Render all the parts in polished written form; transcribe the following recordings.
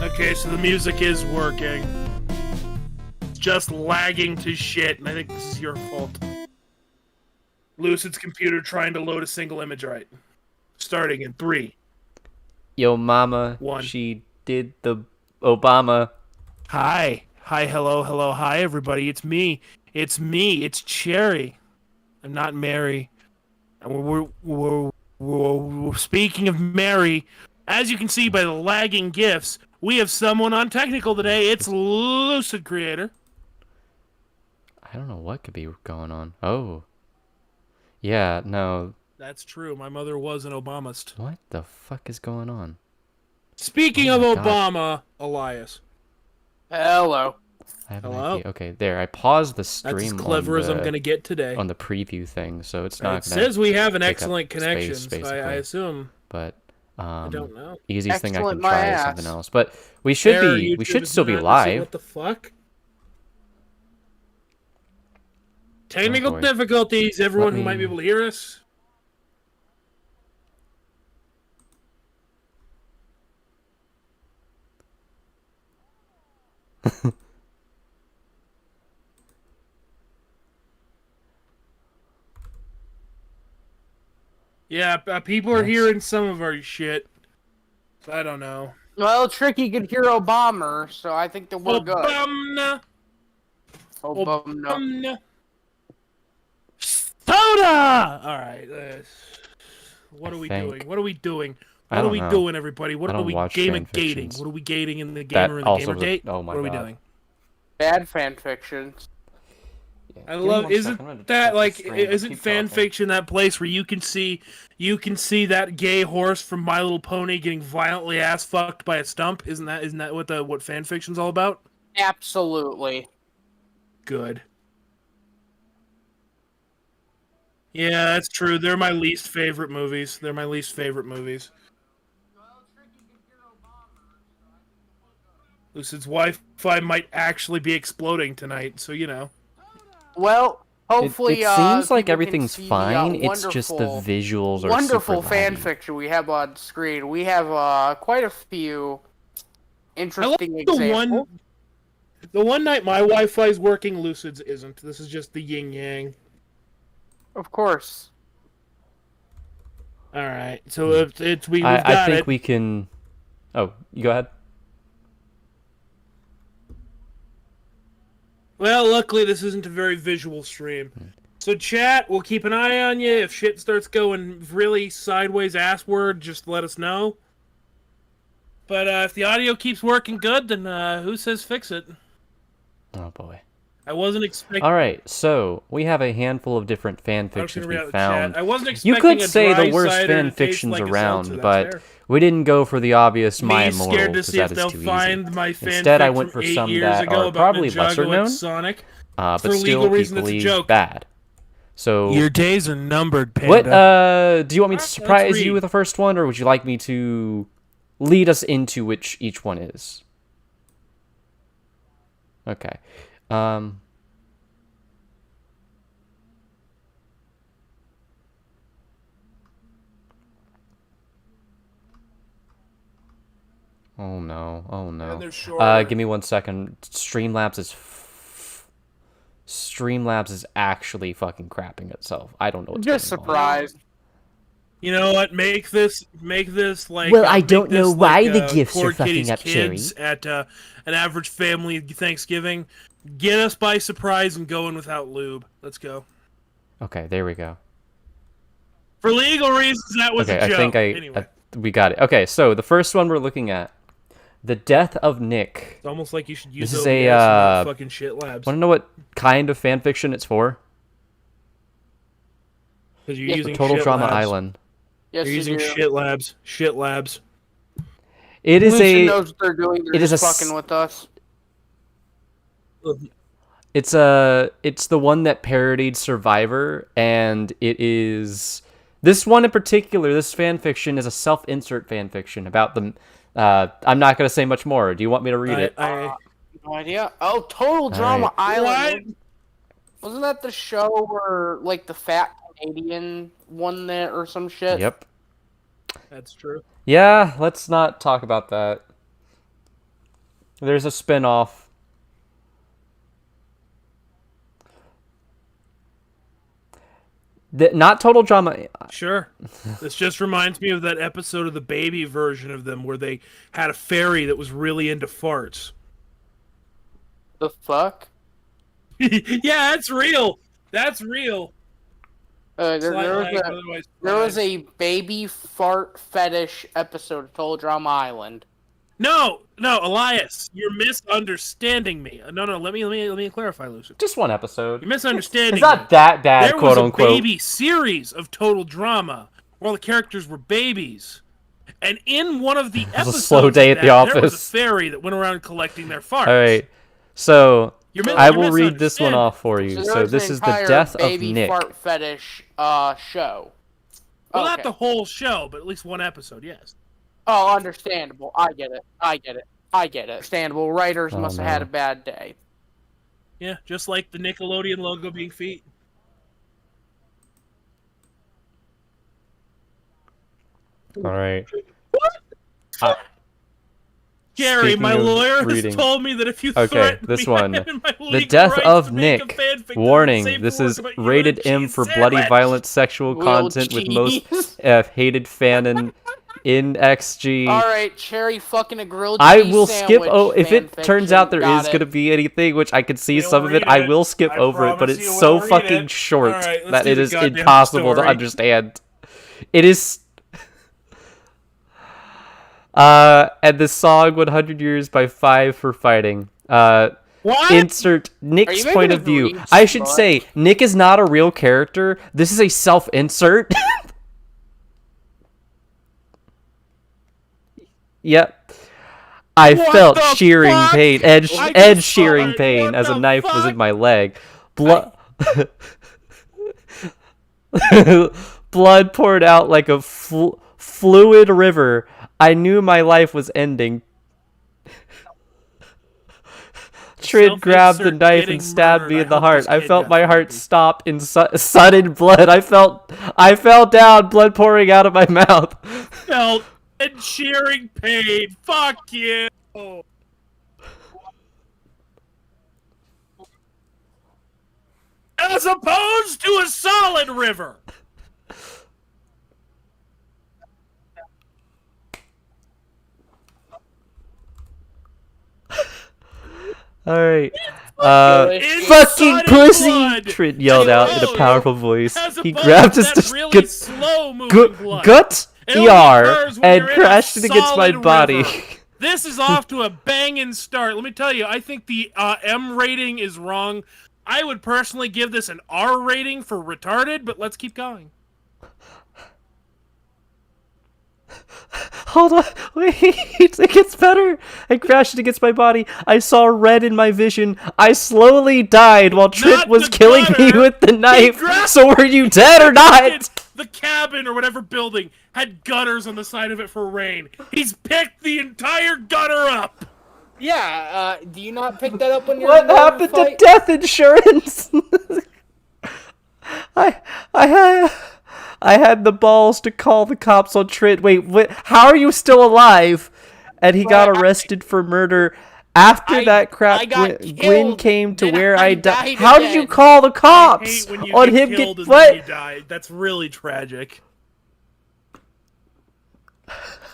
Okay, so the music is working. It's just lagging to shit, and I think this is your fault. Lucid's computer trying to load a single image right. Starting in 3. Yo, mama. 1. She did the Obama. Hi. Hi, hello, hello, hi, everybody. It's me. It's me. It's Cherry. I'm not Mary. And we're speaking of Mary, as you can see by the lagging GIFs, we have someone on technical today. It's Lucid Creator. I don't know what could be going on. Oh. Yeah, no. That's true. My mother was an Obamist. What the fuck is going on? Speaking of Obama, Elias. Hello. I have an Hello? idea. Okay, there. I paused the stream. That's as clever as I'm going to get today. On the preview thing, so it's not. It says we have an take excellent up connection. space, I assume. But I don't know. Easiest thing I can Excellent try my is ass. something else. But we should There, be. YouTube We should is still be not- live. What the fuck? Technical boy. difficulties. Everyone Let who might be me- able to hear us. Yeah, people are hearing some of our shit. I don't know. Well, Tricky could hear Obama, so I think that we're good. Obama. Obama. Soda! Alright. What are we think- doing? What are we doing? I What are don't we know. doing, everybody? What I are don't we watch gating? fanfictions. What are we gating in the That gamer and the also gamer was a- date? oh my what are we God. doing? Bad fanfictions. Yeah, I give me love. 1 Isn't second, I'm gonna that check the like? stream, Isn't keep fan talking. fiction that place where you can see that gay horse from My Little Pony getting violently ass fucked by a stump? Isn't that what fan fiction's all about? Absolutely. Good. Yeah, that's true. They're my least favorite movies. Lucid's Wi-Fi might actually be exploding tonight, so you know. Well, hopefully, it seems like people can everything's see the, fine. It's just the visuals are wonderful super fan laggy. fiction we have on screen. We have quite a few interesting the examples. The one night my Wi-Fi's working, Lucid's isn't. This is just the yin yang. Of course. All right, so we've I got think it. we can. Oh, you go ahead. Well, luckily this isn't a very visual stream. So chat, we'll keep an eye on you. If shit starts going really sideways assward, just let us know. But if the audio keeps working good, then who says fix it? Oh boy. I wasn't expecting. All right, so we have a handful of different fan fictions we found. I wasn't You expecting could a say the dry worst cider fan to taste fictions like a around, seltzer, that's but fair. we didn't go for the obvious my Me immoral scared to because see that if is they'll too find easy. my fanfic Instead, I went from for 8 some years that ago are about probably Ninjago lesser and known, Sonic. but For legal still reason, it's a equally joke. bad. So, Your days are numbered, Panda. what do you want me to Let's surprise you read. with the first one, or would you like me to lead us into which each one is? Okay. Oh no! Oh And no! they're shorter. Give me 1 second. Streamlabs is actually fucking crapping itself. I don't know what's Just going on. surprised. You know what? Make this like. Well, I make don't know this why like, the gifts Poor are fucking Kitty's up, kids at an average family Thanksgiving. Get us by surprise and going without lube. Let's go. Okay, there we go. For legal reasons, that was Okay, a joke. I think Anyway, we got it. Okay, so the first one we're looking at, The Death of Nick. it's almost like you should use This is OBS a, and not fucking shit labs. Want to know what kind of fan fiction it's for? Because you're Yeah, using Total shit Drama labs. Island. Yes, You're using do. shit labs. Shit labs. It is Lucid a. knows what they're doing. They're it is just a s- fucking with us. It's the one that parodied Survivor, and it is this one in particular. This fan fiction is a self-insert fan fiction about the. I'm not gonna say much more. Do you want me to read it? No idea. Oh, Total Drama right. Island. Wasn't that the show where like the fat Canadian won that or some shit? Yep. That's true. Yeah, let's not talk about that. There's a spin-off. Not Total Drama. Sure. This just reminds me of that episode of the baby version of them where they had a fairy that was really into farts. The fuck? Yeah, that's real. That's real. There was a baby fart fetish episode of Total Drama Island. No, Elias, you're misunderstanding me. No, let me clarify, Lucifer. Just one episode. You're misunderstanding. It's not me. that bad, There quote was unquote. a baby series of Total Drama where all the characters were babies. And in one of the episodes, a slow day at the there was a office. fairy that went around collecting their farts. All right, so I you're will read this one misunderstanding. off for you. So this is the entire death of baby Nick. fart fetish show. Well, Okay. not the whole show, but at least one episode, yes. Oh, understandable. I get it. Understandable. Writers Oh, must have no. had a bad day. Yeah, just like the Nickelodeon logo being feet. All right. Gary, Speaking my of lawyer reading- has told me that if you Okay, threaten this me, one. I am in my The legal death rights of to make a Nick. fanfic that Warning: safe this work is about you rated and a M cheese for bloody, sandwich. violent sexual Real content with most cheese. hated fanon in XG. All right, cherry fucking a grilled I cheese will skip. sandwich, Oh, if it fanfiction. turns out there Got is it. gonna be anything, which I could see We'll some of it, read I it. will skip I over it. But promise it's you so we'll read fucking it. short All right, let's that do it the is goddamn impossible to story. understand. It is. And the song 100 Years by Five for Fighting. What? Insert Nick's making point a of view. reach, I should bud? say, Nick is not a real character. This is a self-insert. Yep. I What felt the shearing fuck? pain. I just Edge shearing saw it. pain What as a the knife was in fuck? my leg. Blood. Blood poured out like a fluid river. I knew my life was ending. Trid grabbed the Self-insert knife getting and stabbed murdered. me I in the hope heart. this I kid felt got my heart therapy. stop in sudden blood. I fell down, blood pouring out of my mouth. Felt and shearing pain. Fuck you. As opposed to a solid river. All right. It's Fucking sudden pussy! blood. Trid yelled out in a Hello. powerful voice. As He opposed grabbed to his that really slow-moving blood. gut It only ER occurs when and you're in a crashed it against my solid body. river. This is off to a banging start. Let me tell you, I think the M rating is wrong. I would personally give this an R rating for retarded, but let's keep going. Hold on, wait, it gets better. I crashed it against my body. I saw red in my vision. I slowly died while Trid Not was the killing me gutter. with the knife. grabbed- So were you dead or not? The cabin or whatever building had gutters on the side of it for rain. He's picked the entire gutter up. Yeah, do you not pick that up when you're What in the happened to fight? death insurance? I had the balls to call the cops on Trid. Wait, how are you still alive? And he got arrested for murder. After that crap, I got Gwyn killed, came to then where I I died. died How did you again. call the I cops hate when you on get him? killed Get and then you what? die. That's really tragic.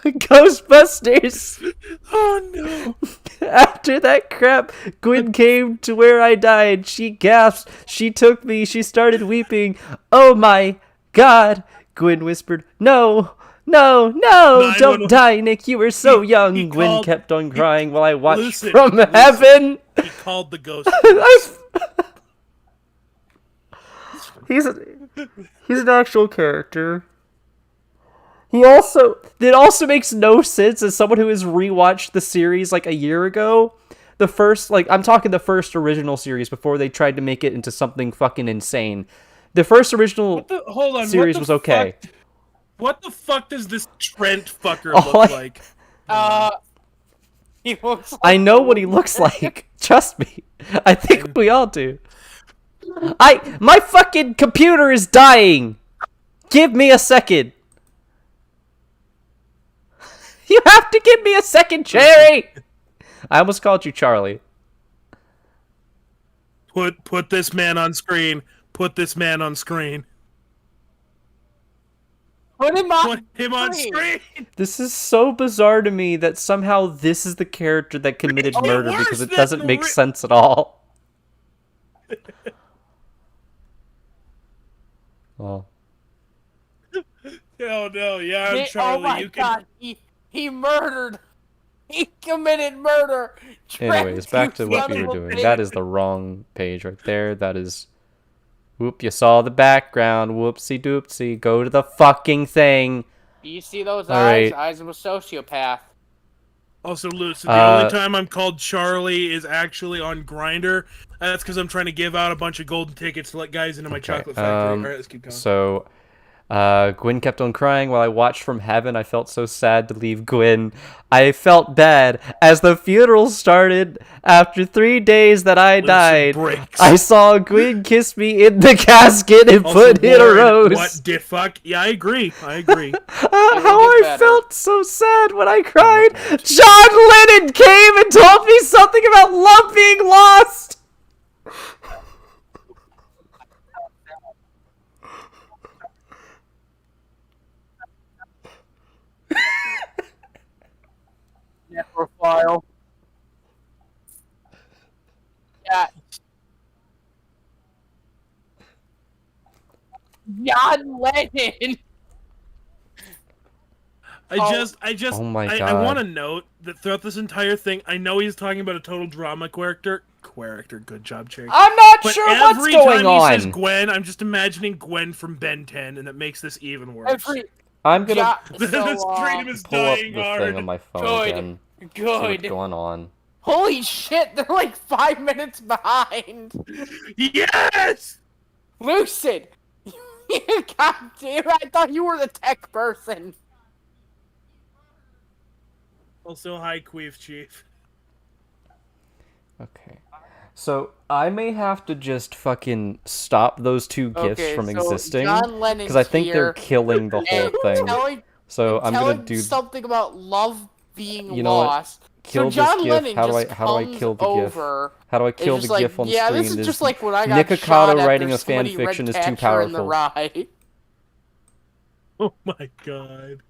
Ghostbusters. Oh no. After that crap, Gwyn came to where I died. She gasped. She took me. She started weeping. Oh my God. Gwyn whispered, No, no, no, don't 911. die, Nick. You were so He young. Gwyn called- kept on crying while I watched Lucid, from Lucid. heaven. He called the ghost. I- He's an actual character. It also makes no sense as someone who has rewatched the series like a year ago. I'm talking the first original series before they tried to make it into something fucking insane. The first original series was okay. What the fuck does this Trent fucker Oh, look like? He looks like I know what he looks like. Trust me. I think we all do. My fucking computer is dying. Give me a second. You have to give me a second, Cherry. I almost called you Charlie. Put this man on screen. Put this man on screen. Put him on screen. This is so bizarre to me that somehow this is the character that committed murder because it doesn't make sense at all. Oh. Oh no, yeah, I'm Charlie. Oh my God, he murdered. He committed murder. Anyways, back to what we were doing. That is the wrong page right there. That is... Whoop, you saw the background. Whoopsie doopsie. Go to the fucking thing. Do you see those All eyes? right. Eyes of a sociopath. Also, Luce, the only time I'm called Charlie is actually on Grindr. That's because I'm trying to give out a bunch of golden tickets to let guys into my chocolate factory. All right, let's keep going. So, Gwen kept on crying while I watched from heaven. I felt so sad to leave Gwen. I felt bad. As the funeral started, after 3 days that I died, I saw Gwen kiss me in the casket and also, put in a rose. What the fuck? Yeah, I agree. How I felt so sad when I cried. John Lennon came and told me something about love being lost. Profile. Yeah. John Lennon. I just, Oh my God. I want to note that throughout this entire thing, I know he's talking about a total drama character. Good job, Cherry. I'm not but sure what's going on. Every time he says Gwen, I'm just imagining Gwen from Ben 10, and that makes this even worse. I'm gonna this stream is pull up dying the hard. thing on my phone again. See what's Good. going on. Holy shit, they're like 5 minutes behind. Yes! Lucid! God damn it, I thought you were the tech person. Also, hi, Queef Chief. Okay. So, I may have to just fucking stop those two gifs from existing. Because I think they're killing the whole thing. So, I'm gonna do something about love being you know lost. What? Kill so John this Lennon GIF. How do I kill the GIF? How do I kill the GIF on yeah, screen? This is just like when I got Nick shot Ocado writing a after somebody fanfiction read is too Catcher in the powerful. Rye. Oh my God.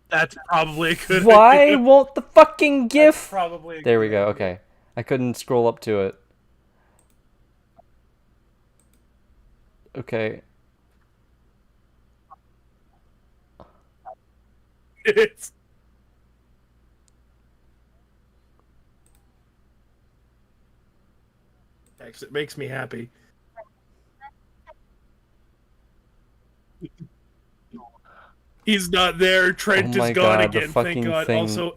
That's probably a good Why idea. won't the fucking GIF? That's probably a there good we go. idea. Okay. I couldn't scroll up to it. Okay. It makes me happy. He's not there. Trent Oh my is gone God, the again. fucking Thank God. thing Also,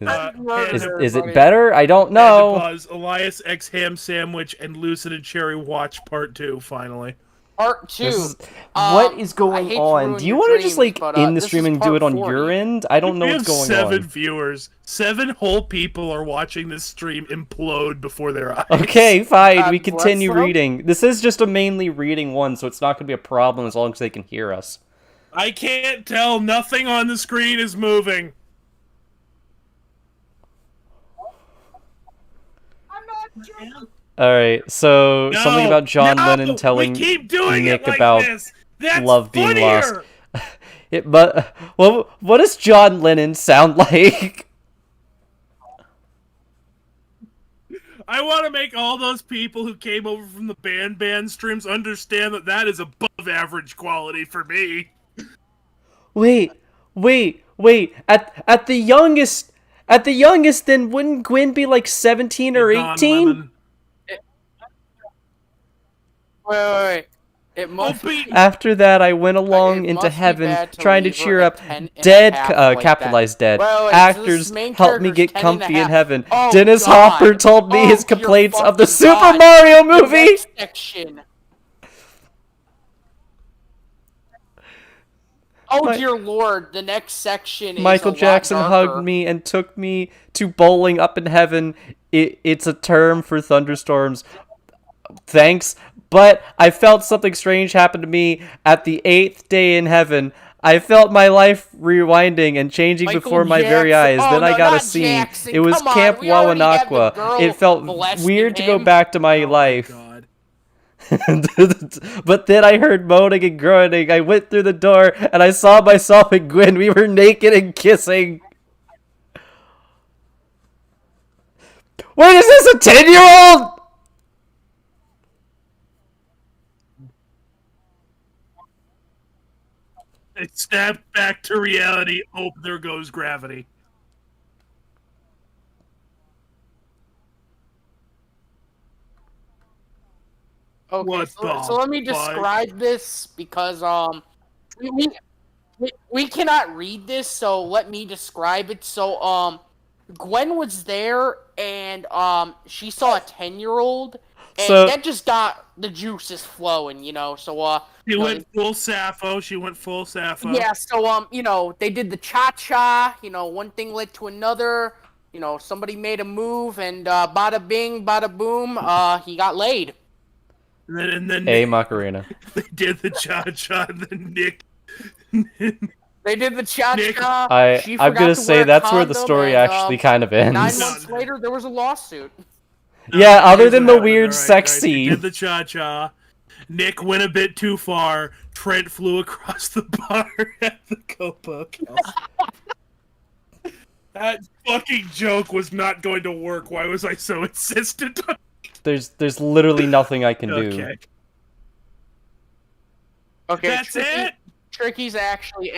is it better? I don't know. Pause. Elias X Ham Sandwich and Lucid and Cherry watch part 2 finally. Part 2. What is going on? Do you want to just like end the stream and do it on your end? I don't know what's going on. We have 7 viewers. 7 whole people are watching this stream implode before their eyes. Okay, fine. We continue reading. This is just a mainly reading one, so it's not going to be a problem as long as they can hear us. I can't tell. Nothing on the screen is moving. I'm not sure. Alright, so something about John Lennon telling Nick about love being lost. But what does John Lennon sound like? I want to make all those people who came over from the band streams understand that that is above average quality for me. Wait. At the youngest, then wouldn't Gwen be like 17 or 18? Wait. It must be- After that, I went along it into must be heaven, bad to trying to leave her cheer at up 10 and a dead, half like that. capitalized dead. Wait, so this Actors main helped me character's get 10 and a comfy in half. heaven. Oh, Dennis God. Hopper told me his dear complaints of the fucking Super God. Mario The movie. next section. Oh My- dear lord, the next section is Michael a Jackson lot hugged darker. me and took me to bowling up in heaven. It's a term for thunderstorms. Thanks, but I felt something strange happen to me at the 8th day in heaven. I felt my life rewinding and changing Michael before my very Jackson. eyes. Oh, Then I no, got a not scene. Jackson. It was Come on, Camp we already have the Wawanakwa. girl It felt molesting weird to go him. back to my Oh life. my God. But then I heard moaning and groaning. I went through the door and I saw myself and Gwen. We were naked and kissing. Wait, is this a 10-year-old? It snapped back to reality. Oh, there goes gravity. Okay, What so the let me fuck? describe this because we, we cannot read this, so let me describe it. So Gwen was there and she saw a 10-year-old and So- that just got the juices flowing, you know. So She you know, went full Sappho. She went full Sappho. yeah, so you know, they did the cha-cha, you know, one thing led to another, you know, somebody made a move and bada bing, bada boom, he got laid. And then Hey, Nick, Macarena. they did the cha-cha. And then Nick. They did the cha-cha. I'm gonna say that's where the story actually kind of 9 ends. months later, there was a lawsuit. Yeah, other Here's than what the happened. weird All right, sex all right. scene. They did the cha-cha. Nick went a bit too far. Trent flew across the bar at the Copa House. That fucking joke was not going to work. Why was I so insistent on There's literally nothing I can do. Okay. Okay, That's it? Tricky's actually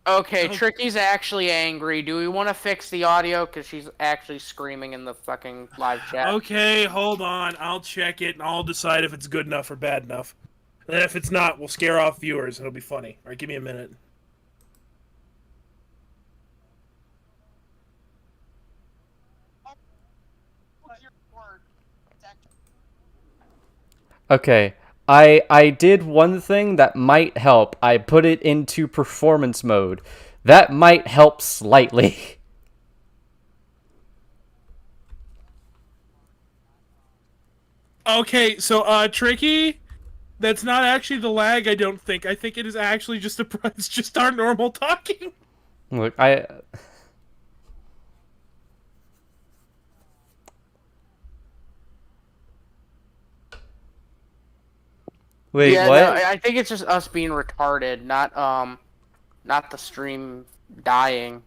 Okay, Tricky's actually angry. Do we want to fix the audio? Because she's actually screaming in the fucking live chat. Okay, hold on. I'll check it and I'll decide if it's good enough or bad enough. And if it's not, we'll scare off viewers. It'll be funny. All right, give me a minute. Okay. I did one thing that might help. I put it into performance mode. That might help slightly. Okay, so Tricky, that's not actually the lag. I don't think. I think it is actually just it's just our normal talking. Look, Wait, yeah, what? No, I think it's just us being retarded, not the stream dying.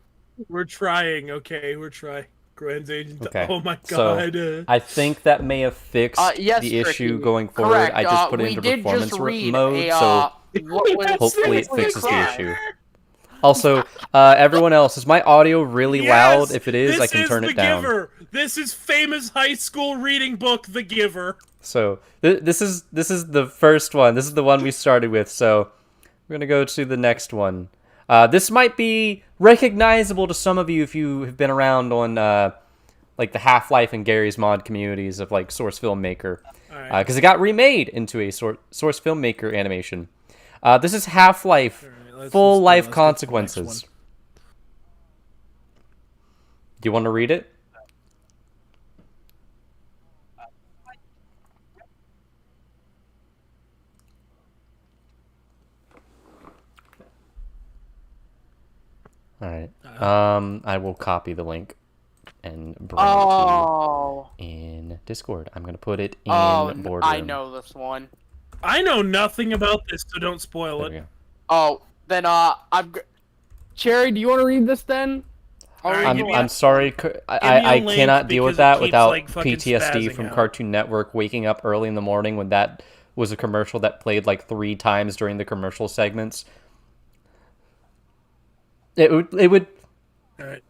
We're trying. Okay, we're trying. Gwen's agent. Okay. Oh my So, god. I think that may have fixed Yes, the issue Tricky. going forward. Correct. I just put it we into did performance just read mode, a, so what was hopefully it technically fixes the crime. issue. Also, everyone else, is my audio really loud? If it is, I can turn it down. The Giver. This is famous high school reading book, The Giver. So this is the first one. This is the one we started with. So we're gonna go to the next one. This might be recognizable to some of you if you have been around on like the Half-Life and Gary's Mod communities of like Source Filmmaker, because it got remade into a Source Filmmaker animation. This is Half-Life Full Life Consequences. Do you want to read it? All right. I will copy the link and bring it to you in Discord. I'm gonna put it in Boardroom. I know this one. I know nothing about this, so don't spoil There we it. go. Oh, then Cherry, do you want to read this then? I'm sorry. I link cannot deal with because that it keeps, without like, fucking PTSD spazzing from out. Cartoon Network waking up early in the morning when that was a commercial that played like 3 times during the commercial segments. It would. Alright.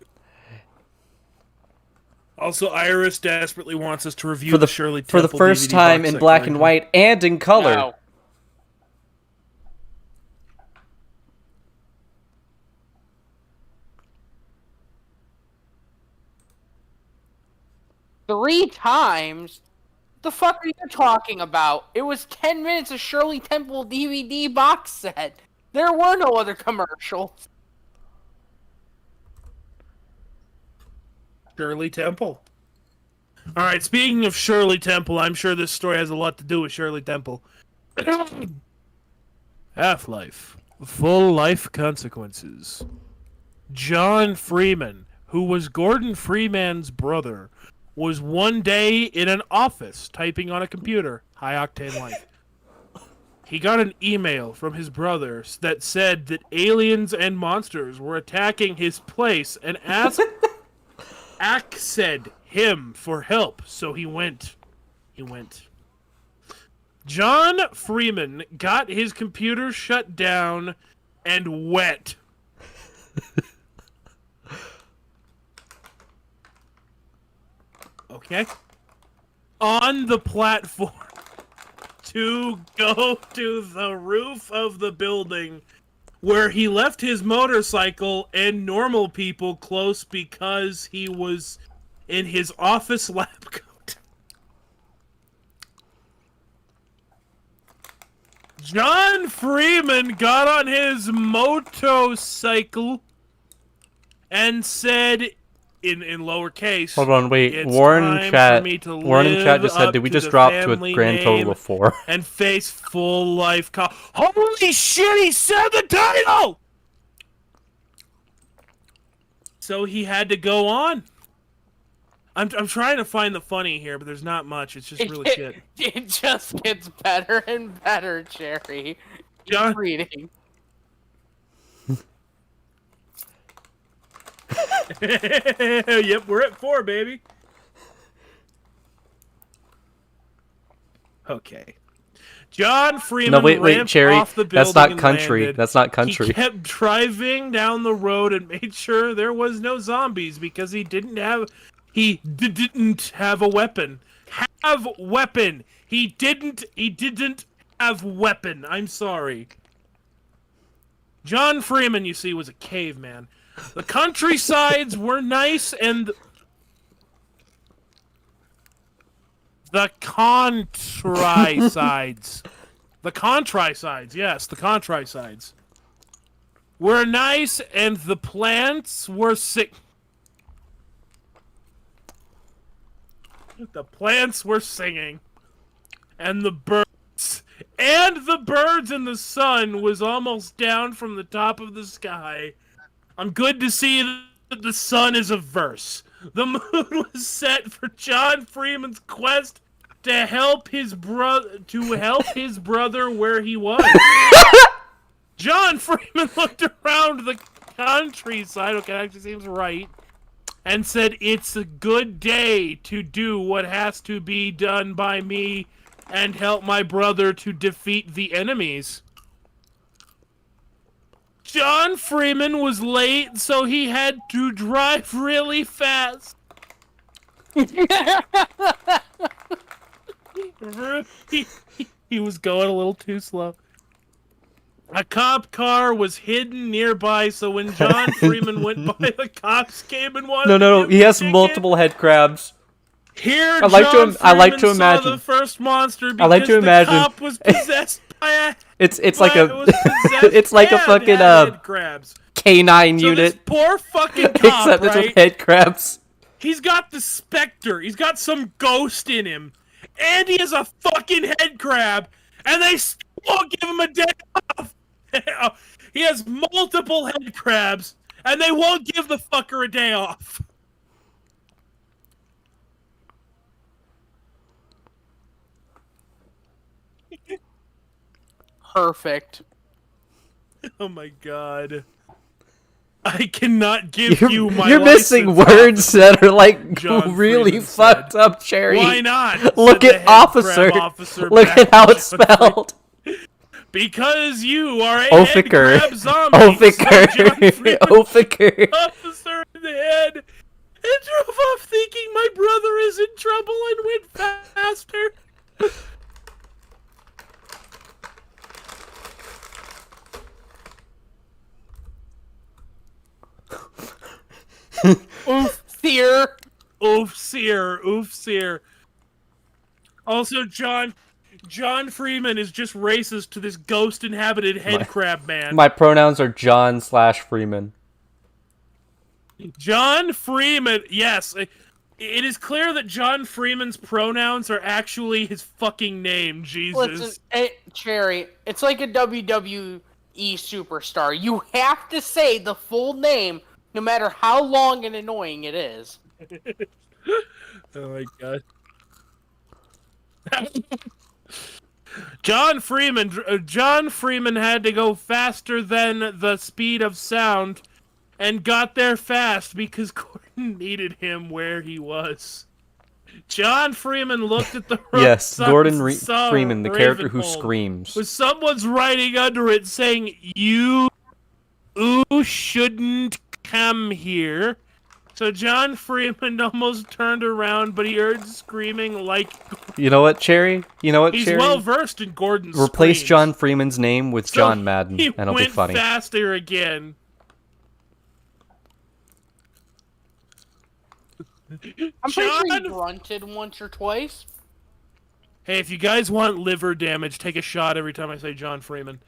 Also, Iris desperately wants us to review For the Shirley for the Temple first DVD time box in set black and collection. white and in color. No. Three times? The fuck are you talking about? It was 10 minutes of Shirley Temple DVD box set. There were no other commercials. Shirley Temple. All right, speaking of Shirley Temple, I'm sure this story has a lot to do with Shirley Temple. Half-Life. Full life consequences. John Freeman, who was Gordon Freeman's brother, was one day in an office typing on a computer. High octane life. He got an email from his brother that said that aliens and monsters were attacking his place and asked him for help, so he went. John Freeman got his computer shut down and went. Okay. On the platform to go to the roof of the building where he left his motorcycle and normal people close because he was in his office lab coat. John Freeman got on his motorcycle and said, in lowercase, Hold on, wait. "It's Warren time in for chat. me to Warren in chat live just said, up "Did we to just the drop to a family grand total name of 4?" and face full life Holy shit, he said the title! So he had to go on. I'm trying to find the funny here, but there's not much. It's just really shit. It just gets better and better, Jerry. John- Keep reading. Yep, we're at 4, baby. Okay. John Freeman No, wait, ramped Cherry. off the building That's not and country. landed. That's not country. He kept driving down the road and made sure there was no zombies because he didn't have a weapon. Have weapon. He didn't have weapon. I'm sorry. John Freeman, you see, was a caveman. The countrysides were nice and the countrisides. The countrisides, yes, the countrisides were nice and the plants were sick. The plants were singing. And the birds in the sun was almost down from the top of the sky. I'm good to see that the sun is a verse. The moon was set for John Freeman's quest to help his brother where he was. John Freeman looked around the countryside. Okay, that actually seems right. And said, "It's a good day to do what has to be done by me and help my brother to defeat the enemies." John Freeman was late, so he had to drive really fast. He was going a little too slow. A cop car was hidden nearby, so when John Freeman went by, the cops came and wanted No. to give He him a has ticket. multiple head crabs. Here, I like John to- I like to Freeman saw imagine- the first monster because I like to imagine- the cop was possessed by a. It's like a was possessed it's like a and fucking had head crabs. K9 So unit, this poor fucking cop, except it's with right? head crabs. He's got the specter. He's got some ghost in him, and he has a fucking head crab, and they still won't give him a day off. He has multiple head crabs, and they won't give the fucker a day off. Perfect. Oh my god. I cannot give you my You're missing license, words that are like John really Freeman fucked said. up, Cherry. Why not? Look said at the head officer. crab officer Look back at how to it's John Freeman. spelled. Because you are a Ofiker. head crab zombie. Ofiker. So John Freeman Ofiker. officer in the head and drove off thinking my brother is in trouble and went faster. Oof, fear. Oofseer. Also, John Freeman is just racist to this ghost-inhabited head crab man. My pronouns are John/Freeman. John Freeman, yes. It is clear that John Freeman's pronouns are actually his fucking name, Jesus. Listen, Cherry, it's like a WWE superstar. You have to say the full name, no matter how long and annoying it is. Oh my god. John Freeman had to go faster than the speed of sound and got there fast because Gordon needed him where he was. John Freeman looked at the road Yes, Gordon saw Freeman, the character who Ravenholm screams. with someone's writing under it saying, "You shouldn't come here." So John Freeman almost turned around, but he heard screaming like... You know what, Cherry? He's well-versed in Gordon's Replace screams. John Freeman's name with So John Madden, he and it'll be went funny. faster again. I'm pretty sure you grunted once or twice. Hey, if you guys want liver damage, take a shot every time I say John Freeman.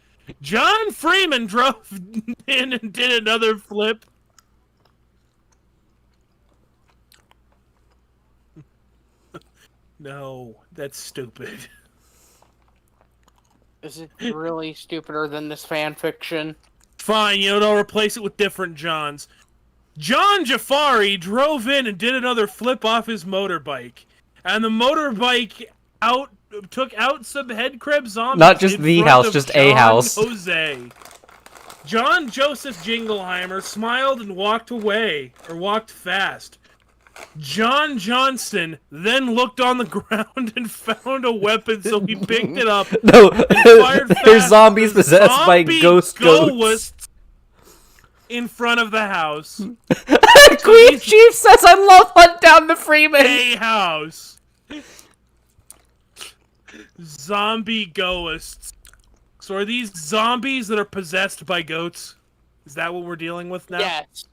John Freeman drove in and did another flip. No, that's stupid. Is it really stupider than this fan fiction? Fine, I'll replace it with different Johns. John Jafari drove in and did another flip off his motorbike. And the motorbike took out some headcrab zombies. Not just in the front house, of just a John house. Jose. John Joseph Jingleheimer smiled and walked away, or walked fast. John Johnston then looked on the ground and found a weapon, so he picked it up No, and fired they're fast. zombies possessed by Zombie ghosts. ghosts in front of the house. Queen Chief says, "I love Hunt Down the Freeman." A house. Zombie ghosts. So are these zombies that are possessed by goats? Is that what we're dealing with now? Yes.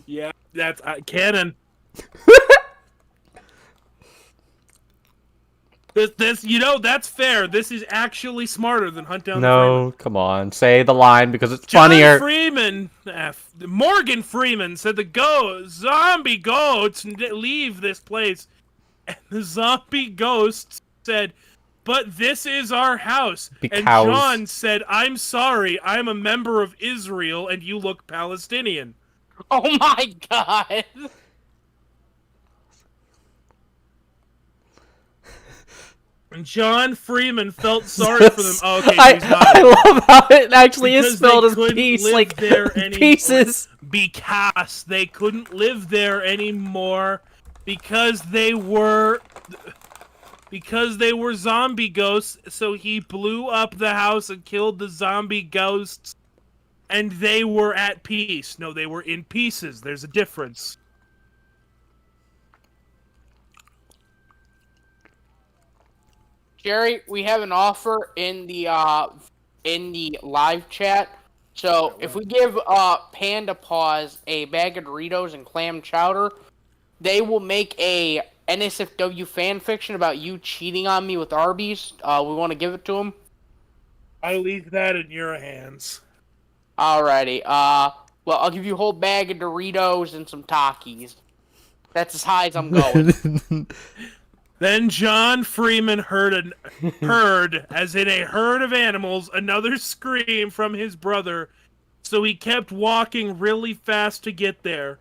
Yeah, that's canon. This, that's fair. This is actually smarter than Hunt Down the Freeman. No, come on, say the line because it's John funnier. Freeman, Morgan Freeman said the zombie goats leave this place, and the zombie ghosts said, "But this is our house." Because. And John said, "I'm sorry, I'm a member of Israel, and you look Palestinian." Oh my god. And John Freeman felt sorry for them. Oh, okay, so he's not. I love how it actually is Because spelled they as couldn't peace, live like there anymore. pieces. Because they couldn't live there anymore because they were zombie ghosts, so he blew up the house and killed the zombie ghosts, and they were at peace. No, they were in pieces. There's a difference. Jerry, we have an offer in the live chat. So if we give Panda Paws a bag of Doritos and clam chowder, they will make a NSFW fan fiction about you cheating on me with Arby's. We want to give it to them. I leave that in your hands. Alrighty. Well, I'll give you a whole bag of Doritos and some Takis. That's as high as I'm going. Then John Freeman heard, as in a herd of animals, another scream from his brother, so he kept walking really fast to get there.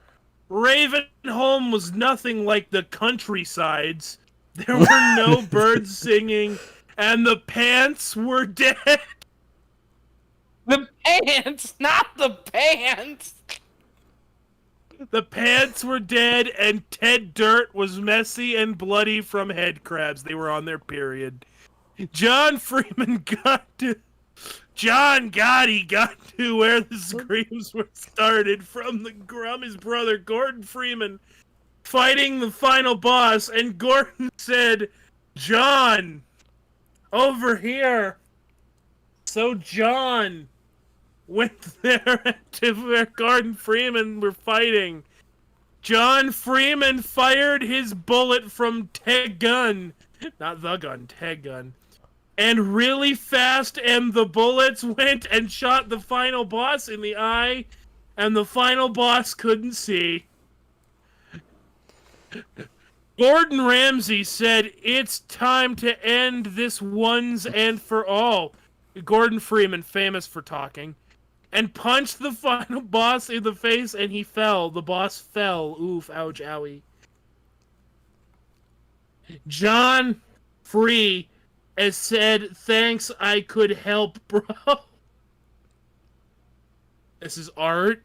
Ravenholm was nothing like the countrysides. There were no birds singing, and the pants were dead. The pants, not the pants! The pants were dead, and Ted Dirt was messy and bloody from head crabs. They were on their period. John Freeman got to John Gotti got to where the screams were started from his brother Gordon Freeman fighting the final boss, and Gordon said, "John, over here." So John went there to where Gordon Freeman were fighting. John Freeman fired his bullet from Teg gun, not the gun, Teg gun, and really fast, and the bullets went and shot the final boss in the eye, and the final boss couldn't see. Gordon Ramsay said, "It's time to end this once and for all." Gordon Freeman, famous for talking, and punched the final boss in the face, and he fell. The boss fell. Oof, ouch, owie. John Free has said, "Thanks, I could help, bro." This is art.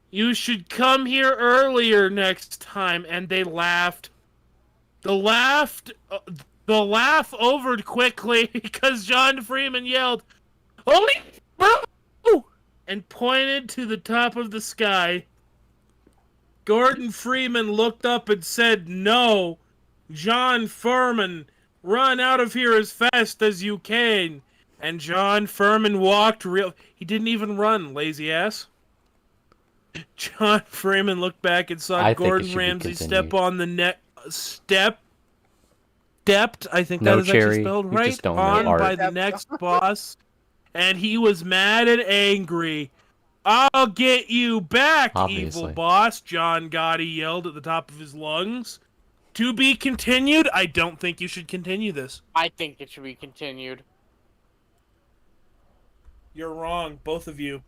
"You should come here earlier next time," and they laughed. The laugh overed quickly because John Freeman yelled, "Holy bro!" and pointed to the top of the sky. Gordon Freeman looked up and said, "No, John Furman, run out of here as fast as you can." And John Furman walked he didn't even run, lazy ass. John Freeman looked back and saw Gordon Ramsay step on the stepped, I think that is actually spelled right, on by the next boss, and he was mad and angry. "I'll get you back, evil boss," John Gotti yelled at the top of his lungs. To be continued? I don't think you should continue this. I think it should be continued. You're wrong, both of you.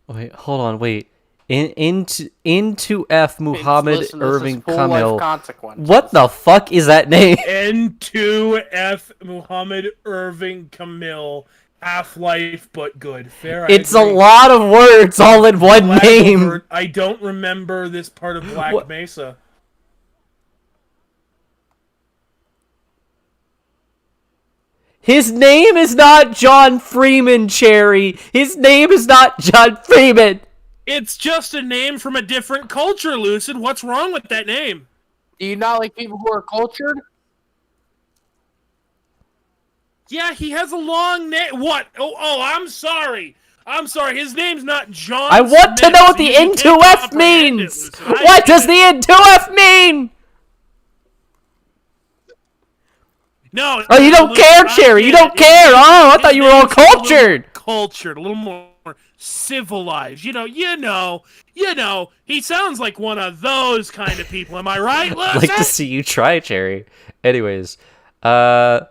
Wait, hold on, wait. Into F. Muhammad Irving Kamil. What the fuck is that name? N2F Muhammad Irving Kamil. Half-Life, but good. Fair. It's a lot of words all in one name. I don't remember this part of Black Mesa. His name is not John Freeman, Cherry. His name is not John Freeman. It's just a name from a different culture, Lucid. What's wrong with that name? Do you not like people who are cultured? Yeah, he has a long name. What? Oh, I'm sorry. I'm sorry. His name's not John I want Smith, to know what so the you can't N2F comprehend means. it, What does the N2F mean? No. Oh, you don't care, Cherry. You don't care. Oh, I thought you were all cultured. Cultured, a little more civilized. You know. He sounds like one of those kind of people. Am I right, Lucid? I'd like to see you try, Cherry. Anyways, I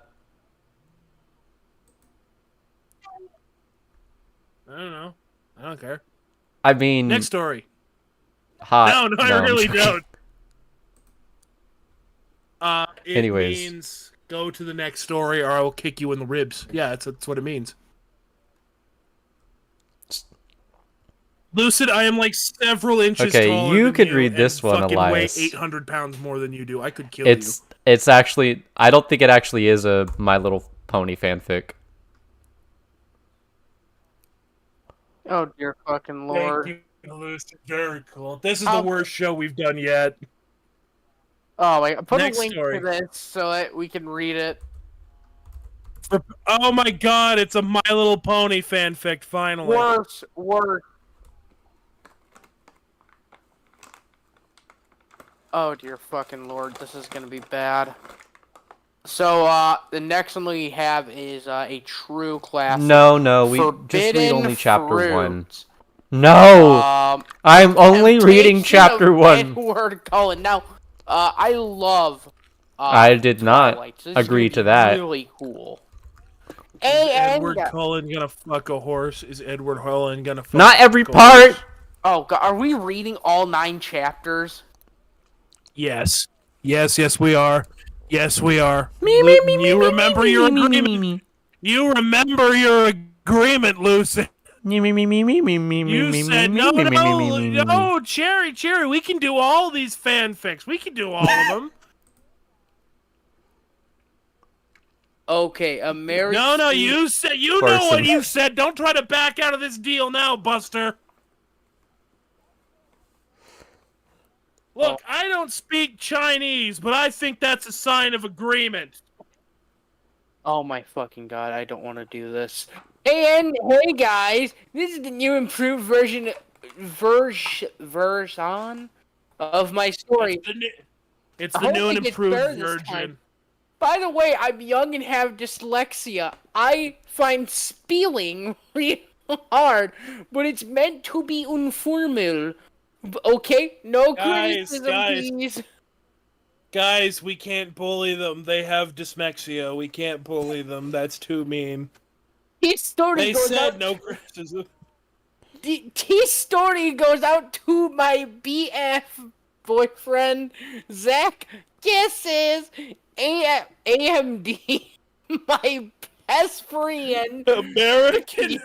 don't know. I don't care. I mean, next story. Hot. No, I really don't. It Anyways, means go to the next story, or I will kick you in the ribs. Yeah, that's what it means. Lucid, I am like several inches taller okay, you than could you read this and one, fucking Elias. weigh 800 pounds more than you do. I could kill you. It's actually, I don't think it actually is a My Little Pony fanfic. Oh dear fucking lord! Thank you, Lucid. Very cool. This is the worst show we've done yet. Oh wait, put Next a link story. to this so that we can read it. Oh my god, it's a My Little Pony fanfic, finally. Worse. Oh dear fucking lord, this is gonna be bad. So, the next one we have is a true classic. No, we just read only chapter Fruit. 1. No! I'm only reading chapter 1. Edward Cullen. Now, I love I did not agree to that. Really cool. Is Edward Cullen gonna fuck a horse? Is Edward Cullen gonna fuck Not every a part! horse? Oh god, are we reading all 9 chapters? Yes. Yes, we are. Yes, we are. You remember your agreement. You remember your agreement, Lucy. You said, no, Cherry, we can do all these fanfics. We can do all of them. Okay, a married. No, student- you said you know what Person. you said. Don't try to back out of this deal now, Buster. Look, I don't speak Chinese, but I think that's a sign of agreement. Oh my fucking god, I don't want to do this. And hey guys, this is the new improved version of my story. It's I the hope new and it gets improved better this version. time. By the way, I'm young and have dyslexia. I find spelling really hard, but it's meant to be informal. Okay? No criticism, please. Guys, we can't bully them. They have dyslexia. We can't bully them. That's too mean. His story They goes said out. no criticism. His story goes out to my BF boyfriend, Zach Kisses, AMD, my best friend. American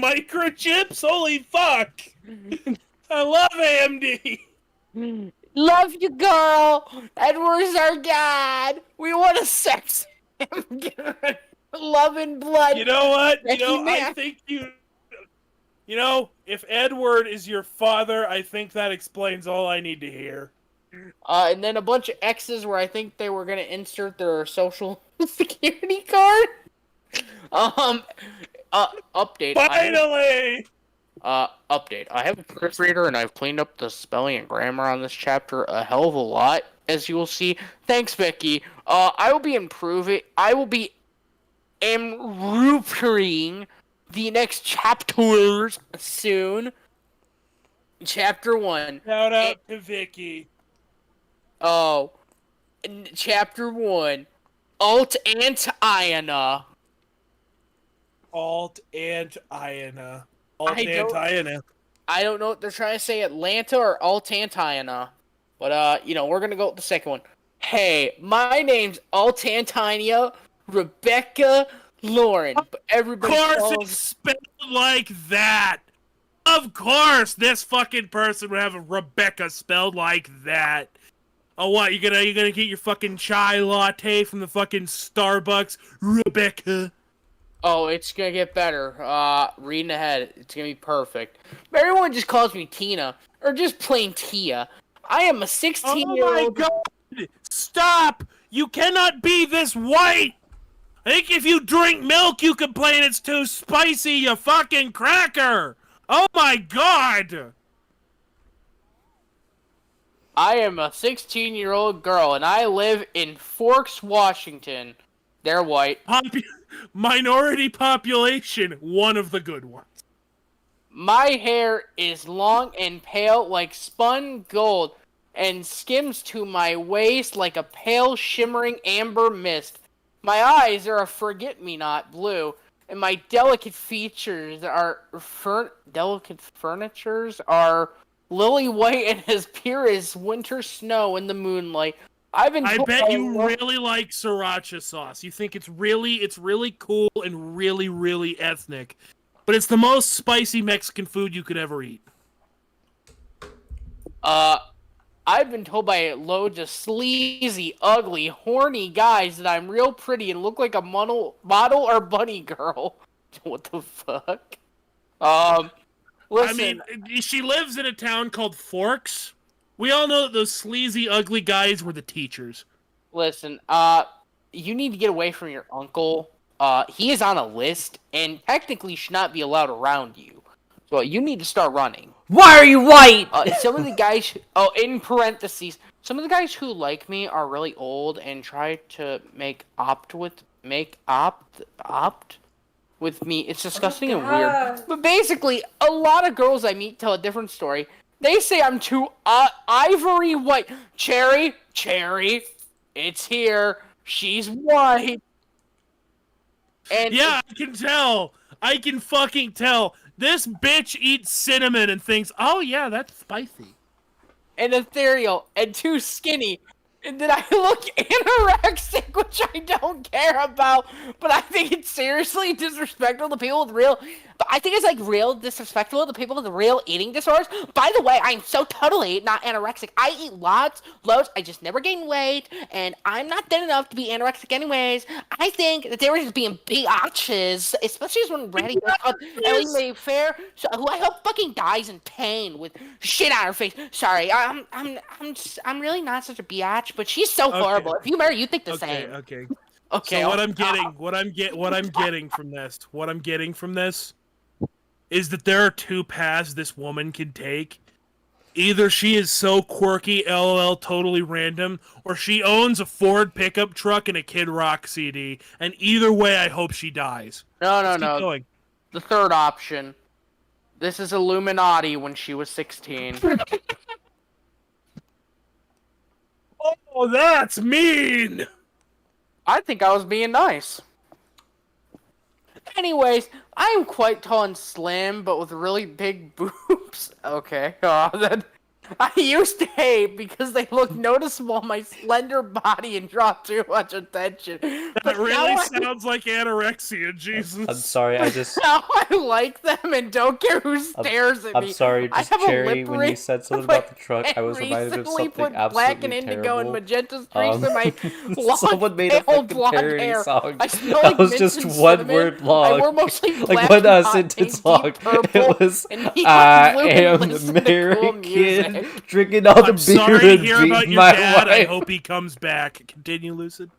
microchips? Holy fuck! I love AMD. Love you, girl. Edward's our dad. We want to sex him. Love and blood. You know what? Becky I Mac. think if Edward is your father, I think that explains all I need to hear. And then a bunch of X's where I think they were gonna insert their social security card. Update. Finally! Update. I have a proofreader and I've cleaned up the spelling and grammar on this chapter a hell of a lot, as you will see. Thanks, Becky. I will be improving. I will be improving the next chapters soon. Chapter 1. Shout out to Vicky. Oh. Chapter 1. Alt Antiana. Alt and Iana. I don't know what they're trying to say, Atlanta or Alt Antiana. But, we're gonna go with the second one. Hey, my name's Alt Antiana Rebecca Lauren. But everybody Of course calls... it's spelled like that! Of course this fucking person would have a Rebecca spelled like that. Oh, what, you gonna get your fucking chai latte from the fucking Starbucks? Rebecca. Oh, it's gonna get better. Reading ahead, it's gonna be perfect. Everyone just calls me Tina, or just plain Tia. I am a 16-year-old... Oh my god! Stop! You cannot be this white! I think if you drink milk, you complain it's too spicy, you fucking cracker! Oh my god! I am a 16-year-old girl, and I live in Forks, Washington. They're white. Minority population, one of the good ones. My hair is long and pale like spun gold, and skims to my waist like a pale shimmering amber mist. My eyes are a forget-me-not blue, and my delicate furnitures are lily white and as pure as winter snow in the moonlight. I bet you really like sriracha sauce. You think it's really cool and really, really ethnic. But it's the most spicy Mexican food you could ever eat. I've been told by loads of sleazy, ugly, horny guys that I'm real pretty and look like a model or bunny girl. What the fuck? Listen. I mean, she lives in a town called Forks. We all know that those sleazy, ugly guys were the teachers. Listen, you need to get away from your uncle. He is on a list and technically should not be allowed around you. So you need to start running. Why are you white? Some of the guys... Oh, in parentheses. Some of the guys who like me are really old and try to make opt with me. It's disgusting and weird. But basically, a lot of girls I meet tell a different story. They say I'm too ivory white. Cherry, it's here. She's white. And yeah, I can tell. I can fucking tell. This bitch eats cinnamon and thinks, oh yeah, that's spicy. and ethereal and too skinny. Did I look anorexic, which I don't care about, but I think it's seriously disrespectful to people with real. But I think it's like real disrespectful to people with real eating disorders. By the way, I'm so totally not anorexic. I eat lots, loads. I just never gain weight, and I'm not thin enough to be anorexic, anyways. I think that they were just being biatches, especially as when Randy called Ellie Mae Fair, who I hope fucking dies in pain with shit on her face. Sorry, I'm really not such a biatch, but she's so horrible. If you marry, you think the same. Okay. Okay. So what I'm getting from this is that there are two paths this woman can take. Either she is so quirky, LOL, totally random, or she owns a Ford pickup truck and a Kid Rock CD. And either way, I hope she dies. No. Keep going. The third option. This is Illuminati when she was 16. Oh, that's mean! I think I was being nice. Anyways, I am quite tall and slim, but with really big boobs. Okay. I used to hate because they look noticeable on my slender body and draw too much attention. That really sounds like anorexia, Jesus. I'm sorry, I just... Now I like them and don't care who stares at me. I'm sorry, just I have Cherry, a lip when you ring, said something about the truck, I was and reminded of recently something put absolutely black and indigo terrible. and magenta streaks in my Someone long, made a pale fucking blonde parody hair. song I smell that like was mint just and one cinnamon. word long. I wear mostly black Like one and hot sentence and long. deep purple, It was, and neon I blue and am listen the to cool American music. drinking all the I'm beer sorry to and hear beating about your my dad. I wife. hope he comes back. Continue, Lucid.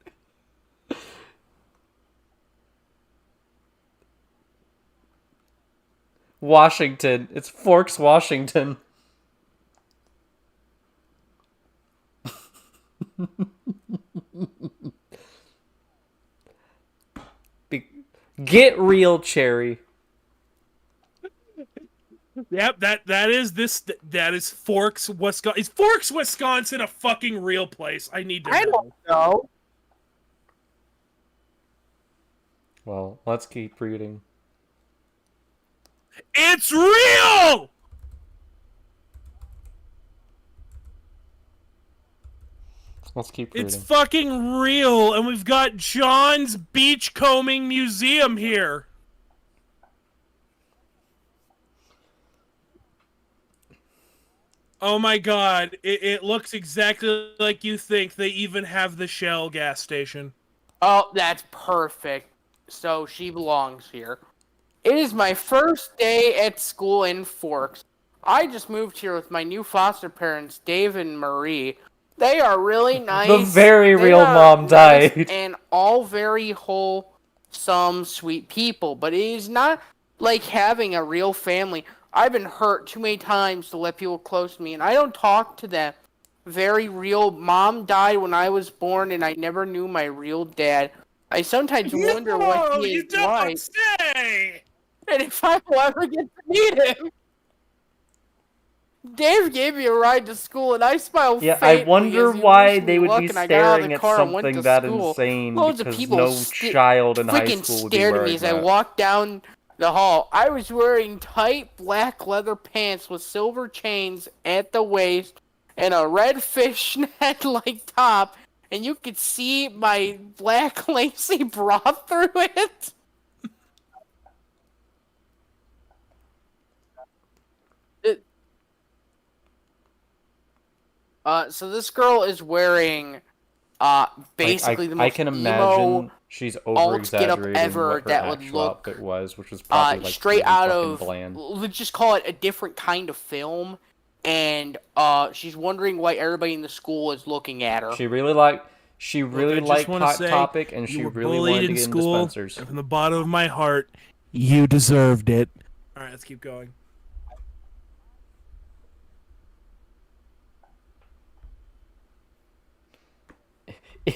Washington. It's Forks, Washington. Get real, Cherry. Yep, that is Forks, Wisconsin. Is Forks, Wisconsin a fucking real place? I need to know. I don't know. Well, let's keep reading. It's real! Let's keep reading. It's fucking real, and we've got John's Beachcombing Museum here. Oh my god, it looks exactly like you think. They even have the Shell gas station. Oh, that's perfect. So she belongs here. It is my first day at school in Forks. I just moved here with my new foster parents, Dave and Marie. They are really nice. The very They real are mom nice died. and all very wholesome, sweet people. But it is not like having a real family. I've been hurt too many times to let people close to me, and I don't talk to them. Very real. Mom died when I was born, and I never knew my real dad. I sometimes wonder what he is like, say! and if I will ever get to meet him. Dave gave me a ride to school, and I smiled Yeah, faintly I wonder as he why wished they me would luck, be and I got out of staring the at car and went something to that school. insane Loads of because people no child in high freaking school would be stared at me wearing as I that. walked down the hall. I was wearing tight black leather pants with silver chains at the waist and a red fishnet-like top, and you could see my black lacy bra through it. So this girl is wearing, basically the most I can emo imagine she's alt get up over-exaggerating ever what her that would actual look outfit was, which was probably like straight really out fucking of, bland. let's just call it a different kind of film, and she's wondering why everybody in the school is looking at her. She really liked wanna Hot say Topic, and she you were really bullied wanted to in get into school, Spencer's. and from the bottom of my heart, you deserved it. All right, let's keep going. She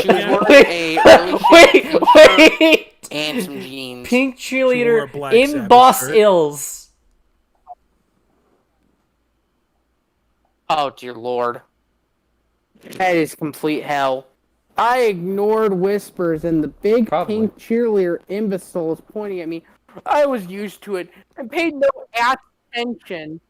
was wearing a really shitty wait! and some jeans. Pink She wore a cheerleader Black in Sabbath Boss shirt. Ills. Oh dear lord. That is complete hell. I ignored whispers and the big Probably. pink cheerleader imbecile was pointing at me. I was used to it and paid no attention.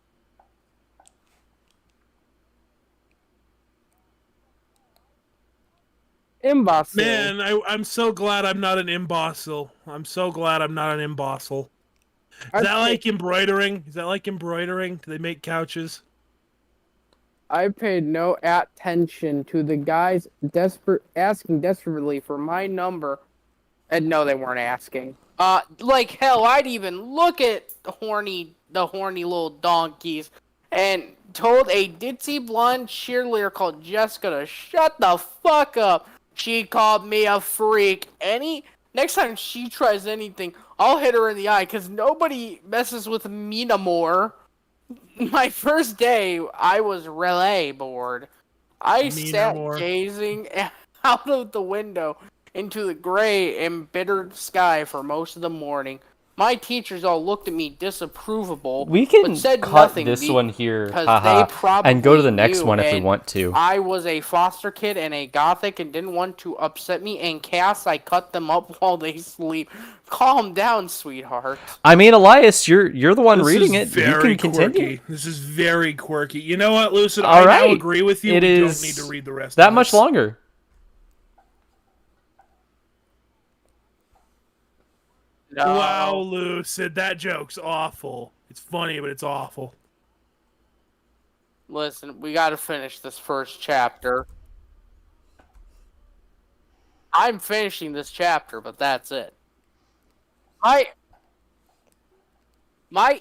Imbecile. Man, I'm so glad I'm not an imbecile. I'm so glad I'm not an imbecile. Is that like embroidering? Is that like embroidering? Do they make couches? I paid no attention to the guys asking desperately for my number. And no, they weren't asking. Like hell, I'd even look at the horny little donkeys, and told a ditzy blonde cheerleader called Jessica to shut the fuck up. She called me a freak. Next time she tries anything, I'll hit her in the eye, cause nobody messes with me no more. My first day, I was relay bored. I Me no sat more. gazing out of the window into the gray, embittered sky for most of the morning. My teachers all looked at me disapprovable, We can but said cut nothing this one here, because haha, they probably and go to the next knew, one if we and want to. I was a foster kid and a gothic and didn't want to upset me. And Cass, I cut them up while they sleep. Calm down, sweetheart. I mean, Elias, you're the one This reading is it. You very can continue. quirky. This is very quirky. You know what, Lucid? All I right. now agree with you. It We is don't need to read the rest that of much this. longer. No. Wow, Lucid, that joke's awful. It's funny, but it's awful. Listen, we gotta finish this first chapter. I'm finishing this chapter, but that's it. My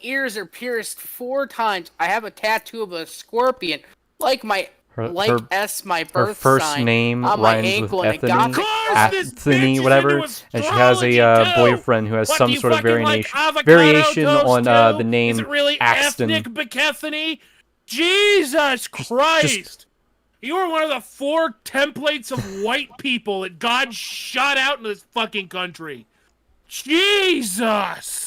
ears are pierced 4 times. I have a tattoo of a scorpion, like my my birth Her first sign, name on my rhymes with ankle, and a Ethany, gothic this Anthony, bitch is whatever, into and she has a astrology, too! boyfriend who has What, some do you sort of fucking like avocado variation toast, on too? the name Is it really Axton. ethnic Bethany? Jesus Christ! You are one of the 4 templates of white people that God shot out in this fucking country. Jesus!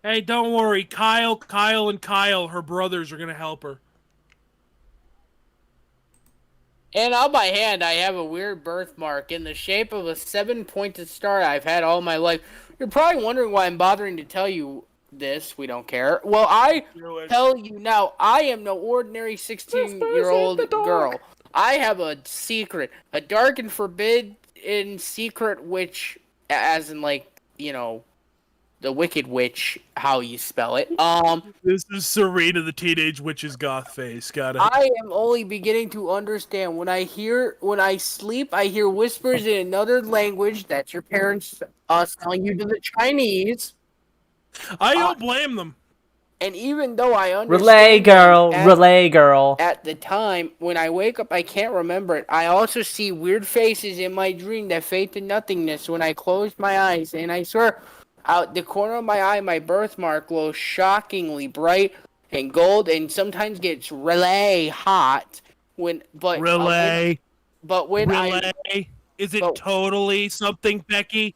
Hey, don't worry. Kyle, and Kyle, her brothers, are gonna help her. And on my hand, I have a weird birthmark in the shape of a 7-pointed star I've had all my life. You're probably wondering why I'm bothering to tell you this. We don't care. Well, I tell you now, I am no ordinary 16-year-old girl. I have a secret, a dark and forbidden secret, which, as in, like, you know, the Wicked Witch, how you spell it. This is Serena, the teenage witch's goth face. Got it. I am only beginning to understand. When I sleep, I hear whispers in another language. That's your parents telling you to the Chinese. I don't blame them. And even though I understand Relay girl. at the time, when I wake up, I can't remember it. I also see weird faces in my dream that fade to nothingness when I close my eyes. And I swear, out the corner of my eye, my birthmark glows shockingly bright and gold, and sometimes gets relay hot. Relay. Is it but- totally something, Becky?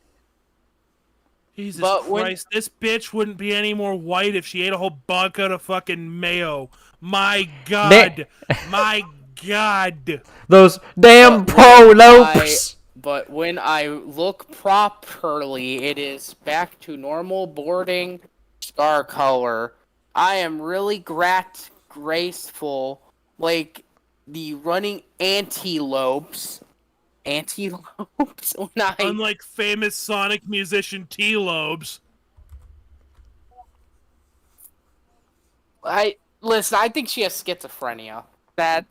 Jesus Christ, this bitch wouldn't be any more white if she ate a whole bucket of fucking mayo. My God. My God. Those damn prolopes. But when I look properly, it is back to normal boarding star color. I am really graceful, like the running antelopes. Unlike famous Sonic musician T-Lobes. I think she has schizophrenia. That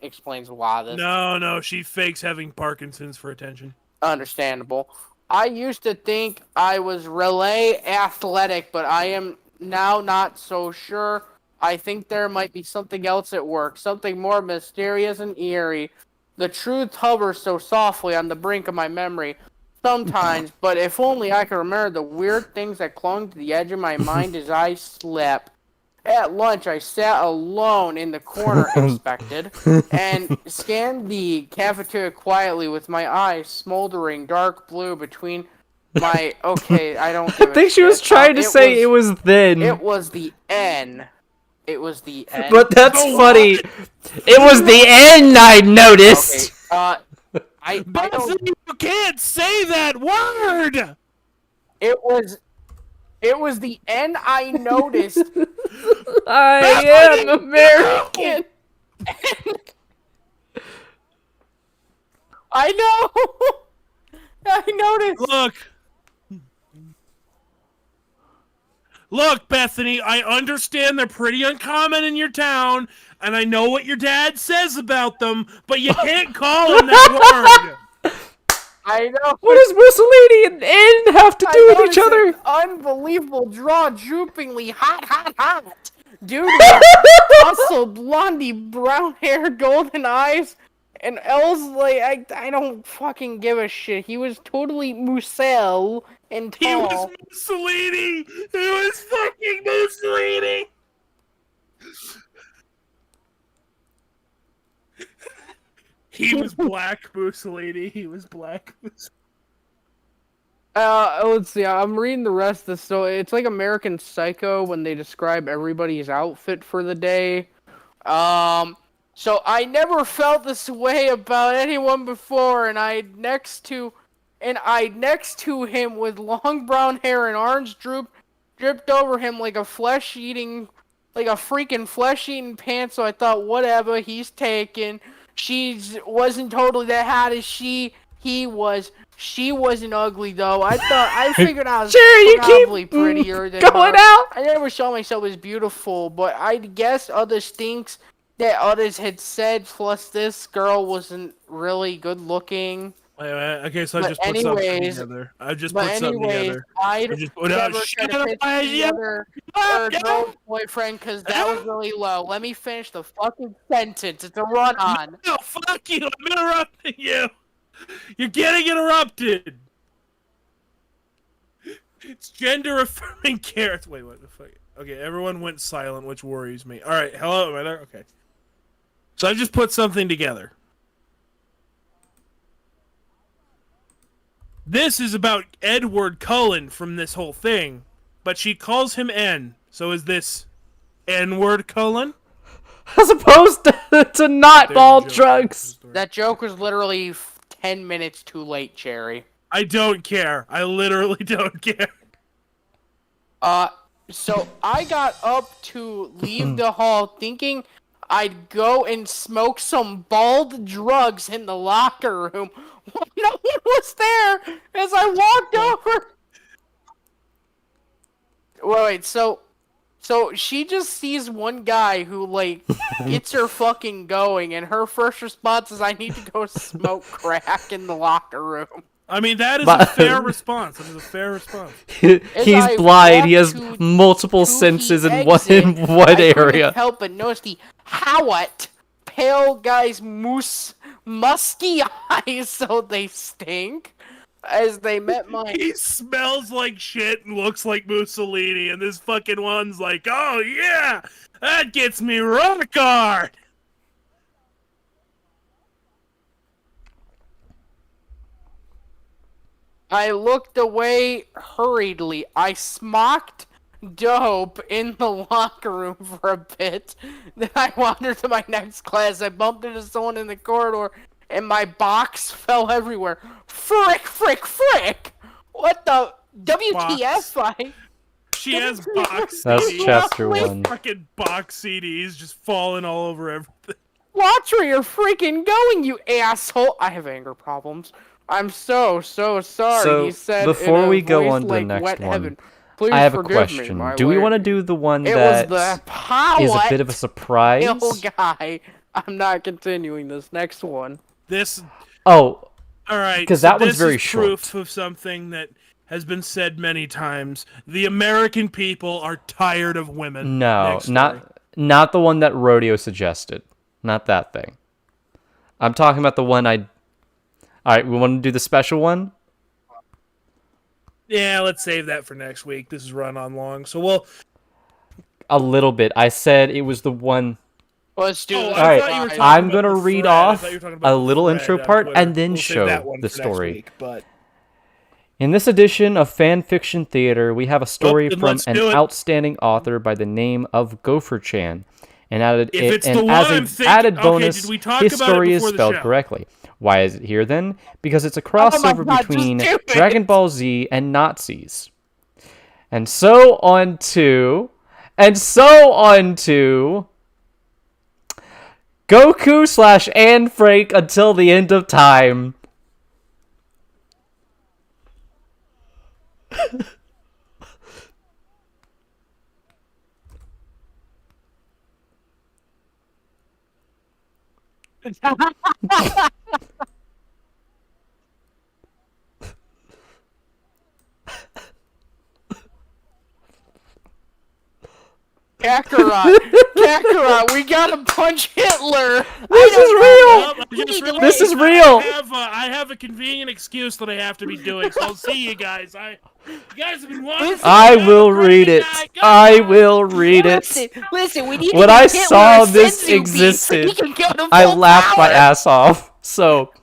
explains why this. No, she fakes having Parkinson's for attention. Understandable. I used to think I was relay athletic, but I am now not so sure. I think there might be something else at work, something more mysterious and eerie. The truth hovers so softly on the brink of my memory sometimes, but if only I could remember the weird things that clung to the edge of my mind as I slept. At lunch, I sat alone in the corner, expected, and scanned the cafeteria quietly with my eyes smoldering dark blue between my... Okay, I don't give a I think she was trying to say it was thin. It was the N. It was the N. But that's funny. It was the N, I noticed. Okay, I don't... You can't say that word! It was the end I noticed. I am American. I know. I noticed. Look, Bethany, I understand they're pretty uncommon in your town, and I know what your dad says about them, but you can't call him that word. I know. What does Mussolini and N have to do with each other? An unbelievable draw, droopingly hot. Dude with muscle, blondie, brown hair, golden eyes, and L's like, I don't fucking give a shit. He was totally Musel and tall. He was Mussolini! He was fucking Mussolini! He was black Mussolini. He was black Mussolini. Let's see. I'm reading the rest of this. So it's like American Psycho when they describe everybody's outfit for the day. So I never felt this way about anyone before, and I next to him with long brown hair and orange dripped over him like a freaking flesh-eating pants. So I thought, whatever, he's taken. She wasn't totally that hot as he was. She wasn't ugly though. I figured I was probably prettier than going her. out. I never saw myself as beautiful, but I guess other stinks that others had said. Plus, this girl wasn't really good looking. Okay, so I just put something together. I just put something together. I just put out. Girl's boyfriend because that was really low. Let me finish the fucking sentence. It's a run-on. No, fuck you! I'm interrupting you. You're getting interrupted. It's gender-affirming carrots. Wait, what the fuck? Okay, everyone went silent, which worries me. All right, hello, am I there? Okay. So I just put something together. This is about Edward Cullen from this whole thing, but she calls him N. So is this N-word Cullen? As opposed to not ball drugs. That joke was literally 10 minutes too late, Cherry. I don't care. I literally don't care. So I got up to leave the hall thinking I'd go and smoke some bald drugs in the locker room. No one was there as I walked over. Wait, so she just sees one guy who, like, gets her fucking going, and her first response is, I need to go smoke crack in the locker room. I mean, that is a fair response. That is a fair response. He's blind. He has multiple senses in one area. Couldn't help but notice the Howat pale guy's musky eyes, so they stink. As they met my... He smells like shit and looks like Mussolini, and this fucking one's like, oh yeah, that gets me rock hard. I looked away hurriedly. I smocked dope in the locker room for a bit. Then I wandered to my next class. I bumped into someone in the corridor, and my box fell everywhere. Frick! What the... WTF, She has box CDs. That's chapter 1. Fucking box CDs just falling all over everything. Watch where you're freaking going, you asshole! I have anger problems. I'm so sorry. So, He said before in a we go voice on to the like next wet one, heaven. Please I have a forgive question. Me, Do we want to do the one it that was the is a bit of a surprise? guy. I'm not continuing this next one. Oh, all right. Because so that one's very short. Proof of something that has been said many times. The American people are tired of women. No, not the one that Rodeo suggested. Not that thing. I'm talking about the one I... Alright, we want to do the special one? Yeah, let's save that for next week. This is run on long, so we'll... A little bit. I said it was the one... Let's do this. Alright, I'm going to read off a little intro part and then show the story. But... In this edition of Fanfiction Theater, we have a story from an outstanding author by the name of Gopher Chan. And as an added bonus, his story is spelled correctly. Why is it here then? Because it's a crossover between Dragon Ball Z and Nazis. And so on to Goku / Anne Frank until the end of time. Kakarot, we gotta punch Hitler. This is real. Well, This is real. I have a convenient excuse that I have to be doing, so I'll see you guys. You guys have been watching. I will read it. I will read it. Listen, we need When to I get Hitler saw a this senzu bean existed, so he can go to I full laughed my power. ass off. So,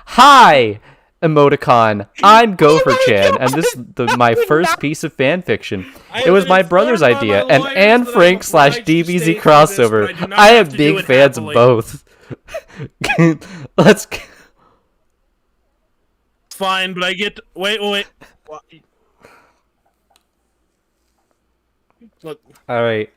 hi, emoticon. I'm Gopher-chan, and this is my first piece of fan fiction. It was my brother's idea, an Anne Frank / DBZ crossover. I am big fans of both. Let's. Fine, but I get to, wait. Look. All right.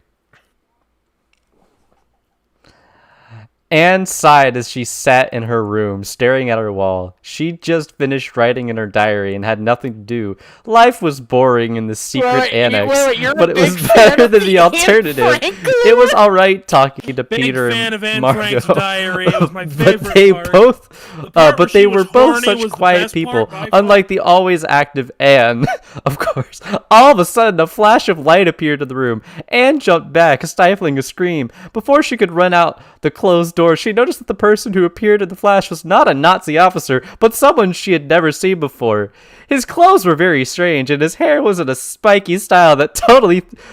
Anne sighed as she sat in her room, staring at her wall. She'd just finished writing in her diary and had nothing to do. Life was boring in the secret annex, but it was better than the alternative. It was alright talking to Big Peter fan and of Anne Margot. Frank's diary. It was my But favorite they part. both, part where they she were was both horny such was the quiet best people, part by far. unlike the always active Anne. Of course, all of a sudden, a flash of light appeared in the room. Anne jumped back, stifling a scream. Before she could run out the closed door, she noticed that the person who appeared in the flash was not a Nazi officer, but someone she had never seen before. His clothes were very strange, and his hair was in a spiky style that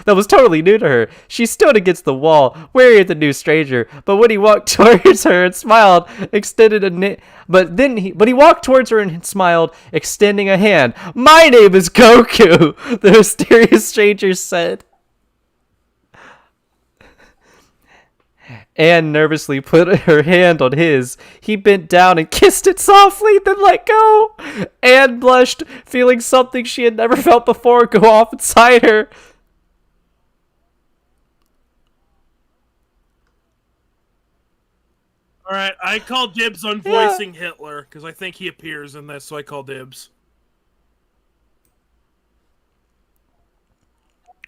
was totally new to her. She stood against the wall, wary of the new stranger, but when he walked towards her and smiled, but he walked towards her and smiled, extending a hand. "My name is Goku," the mysterious stranger said. Anne nervously put her hand on his. He bent down and kissed it softly, then let go. Anne blushed, feeling something she had never felt before go off inside her. Alright, I call dibs on voicing Hitler, because I think he appears in this, so I call dibs.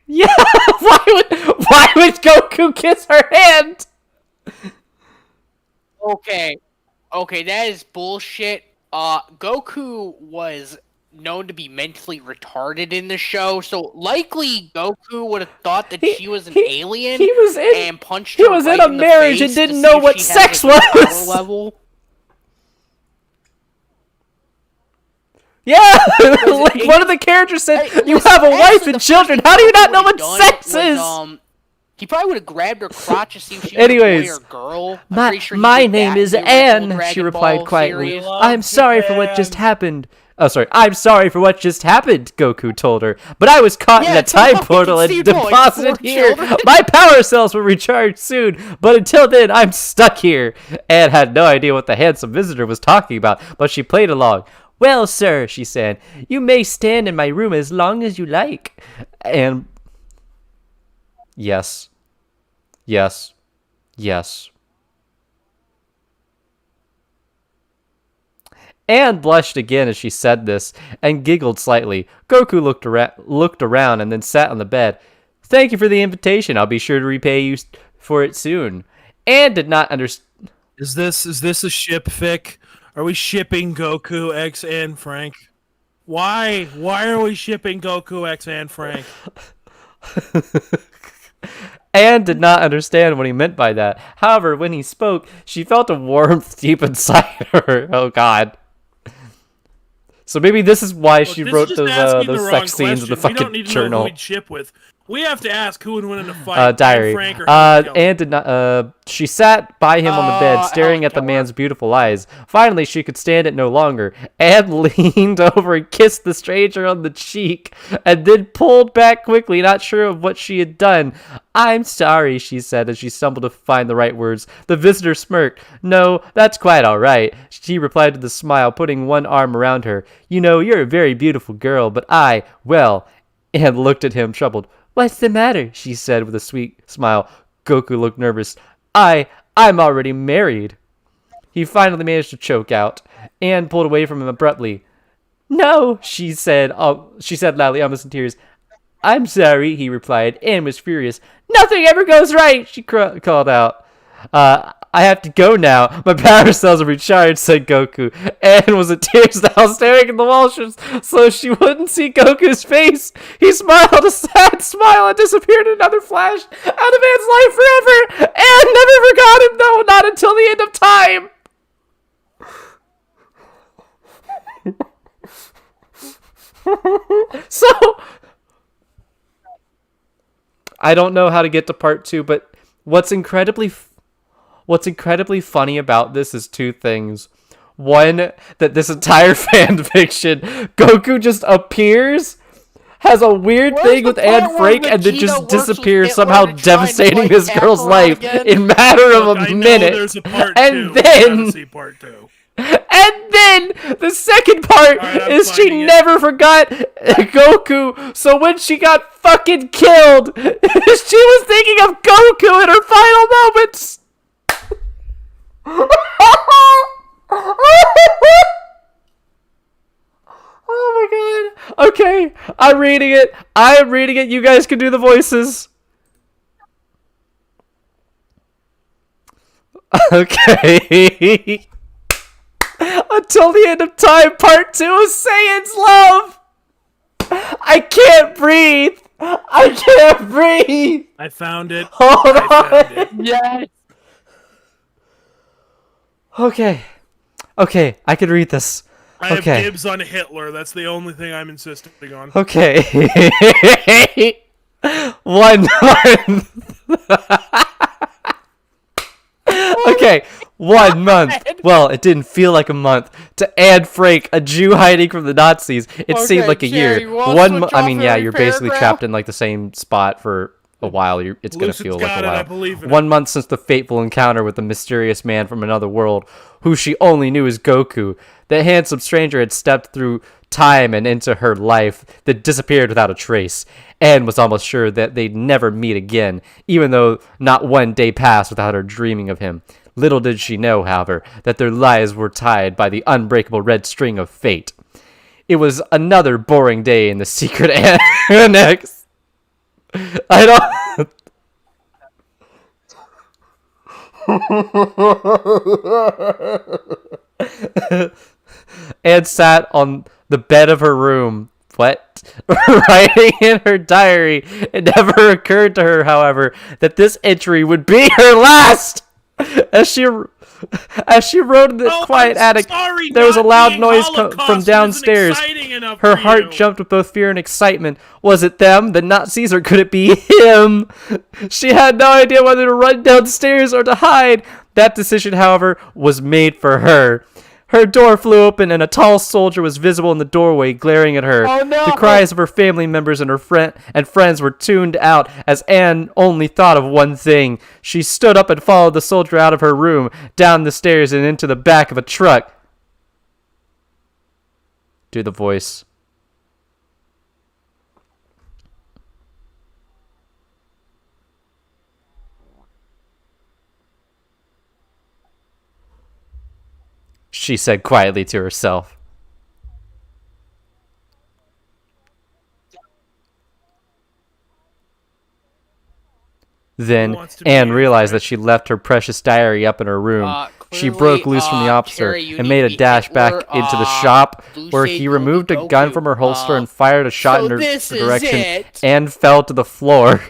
Yeah, why would Goku kiss her hand? Okay, that is bullshit. Goku was known to be mentally retarded in the show, so likely Goku would have thought that she was an alien and punched her was right in a the marriage face and didn't to know see if what she had, sex like, a power was. level. Yeah, like one of the characters said, "You have a wife and children. How do you not know what sex is?" He probably would have grabbed her crotch to see if she Anyways, was a boy or girl. I'm My, pretty sure he my did name that is in the original Anne, she Dragon replied Ball quietly. series. I'm sorry for what just happened. Oh, sorry. I'm sorry for what just happened, Goku told her. But I was caught in a time portal and deposited here. My power cells will recharge soon, but until then, I'm stuck here. Anne had no idea what the handsome visitor was talking about, but she played along. Well, sir, she said, you may stand in my room as long as you like. And yes. Anne blushed again as she said this, and giggled slightly. Goku looked around and then sat on the bed. Thank you for the invitation. I'll be sure to repay you for it soon. Anne did not understand. Is this a ship fic? Are we shipping Goku X Anne Frank? Why? Why are we shipping Goku X Anne Frank? Anne did not understand what he meant by that. However, when he spoke, she felt a warmth deep inside her. Oh, God. So maybe this is why she wrote those sex scenes in the fucking journal. We don't need to know who we'd ship with. We have to ask who would win in a fight. Diary. Anne Frank or Anne did not. She sat by him on the bed, staring at the man's beautiful eyes. Finally, she could stand it no longer. Anne leaned over and kissed the stranger on the cheek, and then pulled back quickly, not sure of what she had done. I'm sorry, she said as she stumbled to find the right words. The visitor smirked. No, that's quite all right, she replied with a smile, putting one arm around her. You know, you're a very beautiful girl, but well, Anne looked at him, troubled. What's the matter? She said with a sweet smile. Goku looked nervous. I'm already married. He finally managed to choke out. Anne pulled away from him abruptly. No, she said loudly, almost in tears. I'm sorry, he replied. Anne was furious. Nothing ever goes right, she called out. I have to go now. My power cells are recharged, said Goku. Anne was in tears now, staring at the wall so she wouldn't see Goku's face. He smiled a sad smile and disappeared in another flash out of Anne's life forever. Anne never forgot him, though, not until the end of time. So, I don't know how to get to part 2, but what's incredibly funny about this is two things. One, that this entire fan fiction, Goku just appears, has a weird thing with Anne Frank, and then just disappears, somehow devastating this girl's life in a matter of a minute. There's a part And two. then- I gotta see part 2. And then the second part is she never forgot Goku, so when she got fucking killed, she was thinking of Goku in her final moments. Oh my god. Okay, I'm reading it. You guys can do the voices. Okay. Until the end of time, part 2 of Saiyan's Love. I can't breathe. I found it. Hold I found on. it. Yes. Okay, I can read this. I have Okay. dibs on Hitler. That's the only thing I'm insisting on. Okay. 1 month. Okay, 1 month. Well, it didn't feel like a month. To Anne Frank, a Jew hiding from the Nazis, it seemed like a Jerry, year. you wanna 1 switch month. off I mean, yeah, every you're basically paragraph? trapped in like the same spot for a while. It's gonna Lucid's feel like got a it, while. I believe in 1 month since the fateful encounter with the mysterious man from another world, who she only knew as Goku. That handsome stranger had stepped through time and into her life, that disappeared without a trace. Anne was almost sure that they'd never meet again, even though not one day passed without her dreaming of him. Little did she know, however, that their lives were tied by the unbreakable red string of fate. It was another boring day in the secret annex. I don't... Anne sat on the bed of her room, writing in her diary. It never occurred to her, however, that this entry would be her last. As she wrote in the quiet attic, there was a loud noise from downstairs. Her heart jumped with both fear and excitement. Was it them, the Nazis, or could it be him? She had no idea whether to run downstairs or to hide. That decision, however, was made for her. Her door flew open, and a tall soldier was visible in the doorway, glaring at her. Oh, no. The cries of her family members and her friends were tuned out, as Anne only thought of one thing. She stood up and followed the soldier out of her room, down the stairs, and into the back of a truck. Do the voice. She said quietly to herself. Then Anne realized that she left her precious diary up in her room. She broke loose from the officer Jerry, you and need made to a be dash back Hitler, into the shop, Blue where Shade he Goku removed a gun Goku. from her holster and fired a shot so in her this is direction. it. Anne fell to the floor.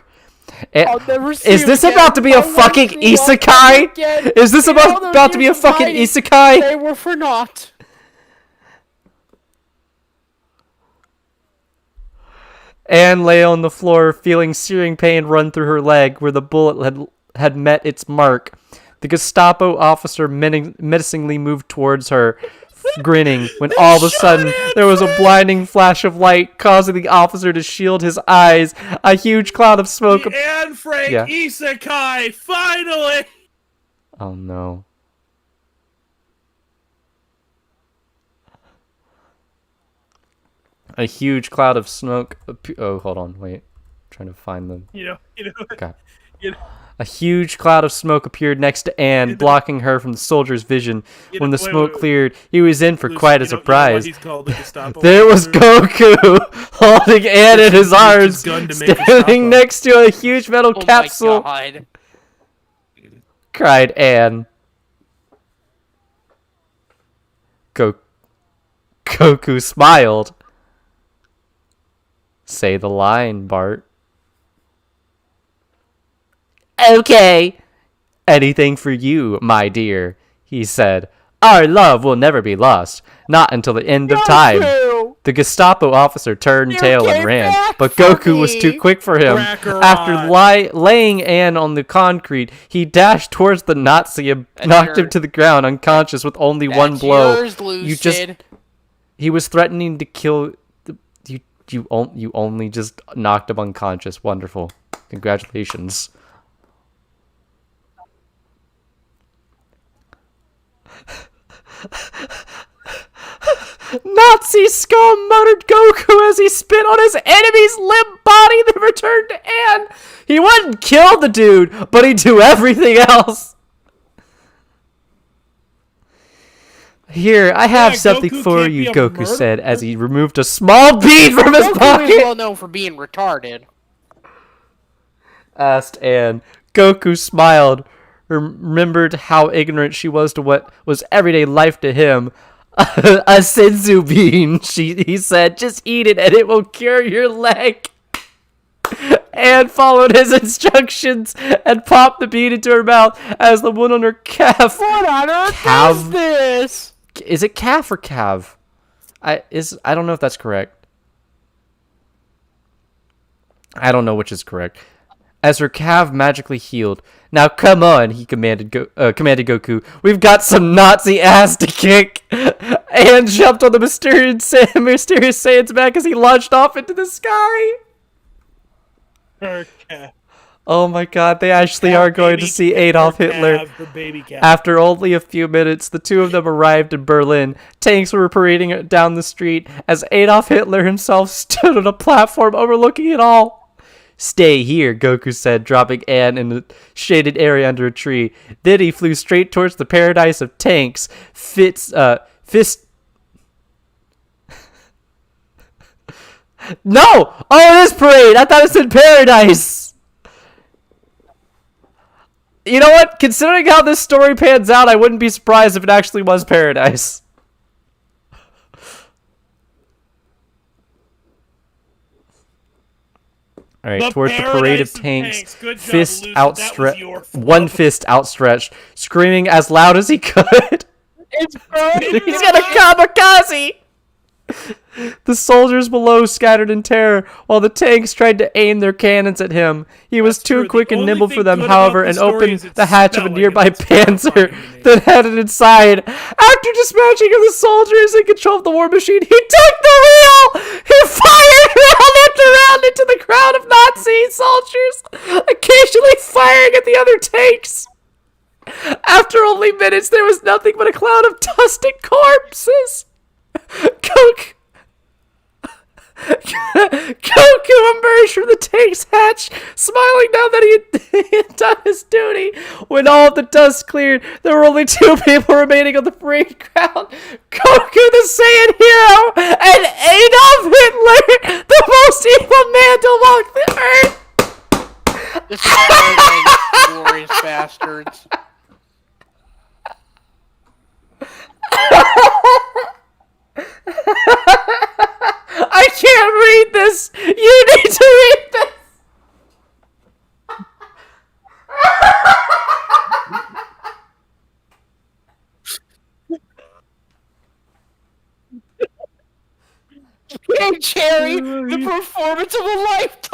I'll never see Is you this again. about to be a I won't fucking see you ever isekai? again. Is this You know those about to be a years of fucking hiding, isekai? They were for naught. Anne lay on the floor, feeling searing pain run through her leg where the bullet had met its mark. The Gestapo officer menacingly moved towards her, grinning, when all of a sudden there was a blinding flash of light, causing the officer to shield his eyes. A huge cloud of smoke... The Anne Frank Yeah. Isekai, finally! Oh no. A huge cloud of smoke. Oh, hold on, wait. I'm trying to find them. God. A huge cloud of smoke appeared next to Anne, blocking her from the soldier's vision. When the smoke cleared, he was in for quite a surprise. There was Goku, holding Anne in his arms, standing next to a huge metal capsule. My God. Cried Anne. Goku smiled. Say the line, Bart. Okay. Anything for you, my dear, he said. Our love will never be lost, not until the end of time. The Gestapo officer turned tail and ran, but Goku was too quick for him. After laying Anne on the concrete, he dashed towards the Nazi and knocked him to the ground unconscious with only one blow. He was threatening to kill. You only just knocked him unconscious. Wonderful. Congratulations. Nazi scum, muttered Goku as he spit on his enemy's limp body, then returned to Anne. He wouldn't kill the dude, but he'd do everything else. Here, I have something for you, Goku said as he removed a small bead from his pocket. Goku is well known for being retarded. Asked Anne. Goku smiled, remembered how ignorant she was to what was everyday life to him. A senzu bean, he said. Just eat it and it will cure your leg. Anne followed his instructions and popped the bean into her mouth as the wound on her calf. What on earth is this? Is it calf or calf? I don't know if that's correct. I don't know which is correct. As her calf magically healed. Now come on, he commanded Goku. We've got some Nazi ass to kick. And jumped on the mysterious Saiyan's back as he launched off into the sky. Okay. Oh my god, they actually are going to see Adolf Hitler. After only a few minutes, the two of them arrived in Berlin. Tanks were parading down the street as Adolf Hitler himself stood on a platform overlooking it all. Stay here, Goku said, dropping Anne in a shaded area under a tree. Then he flew straight towards the paradise of tanks. No! Oh, it is parade! I thought it said paradise! You know what? Considering how this story pans out, I wouldn't be surprised if it actually was paradise. Alright, towards the parade of tanks, fist outstretched, one fist outstretched, screaming as loud as he could. It's burning. He's gonna kamikaze! The soldiers below scattered in terror, while the tanks tried to aim their cannons at him. He was too quick and nimble for them, however, and opened the hatch of a nearby panzer, then headed inside. After dispatching of the soldiers in control of the war machine, he took the wheel! He fired round after round into the crowd of Nazi soldiers, occasionally firing at the other tanks. After only minutes, there was nothing but a cloud of dust and corpses. Goku emerged from the tank's hatch, smiling now that he had done his duty. When all of the dust cleared, there were only two people remaining on the parade ground. Goku, the Saiyan hero, and Adolf Hitler, the most evil man to walk the earth. This is glorious bastards. I can't read this! You need to read this! Hey, Cherry, the performance of a lifetime!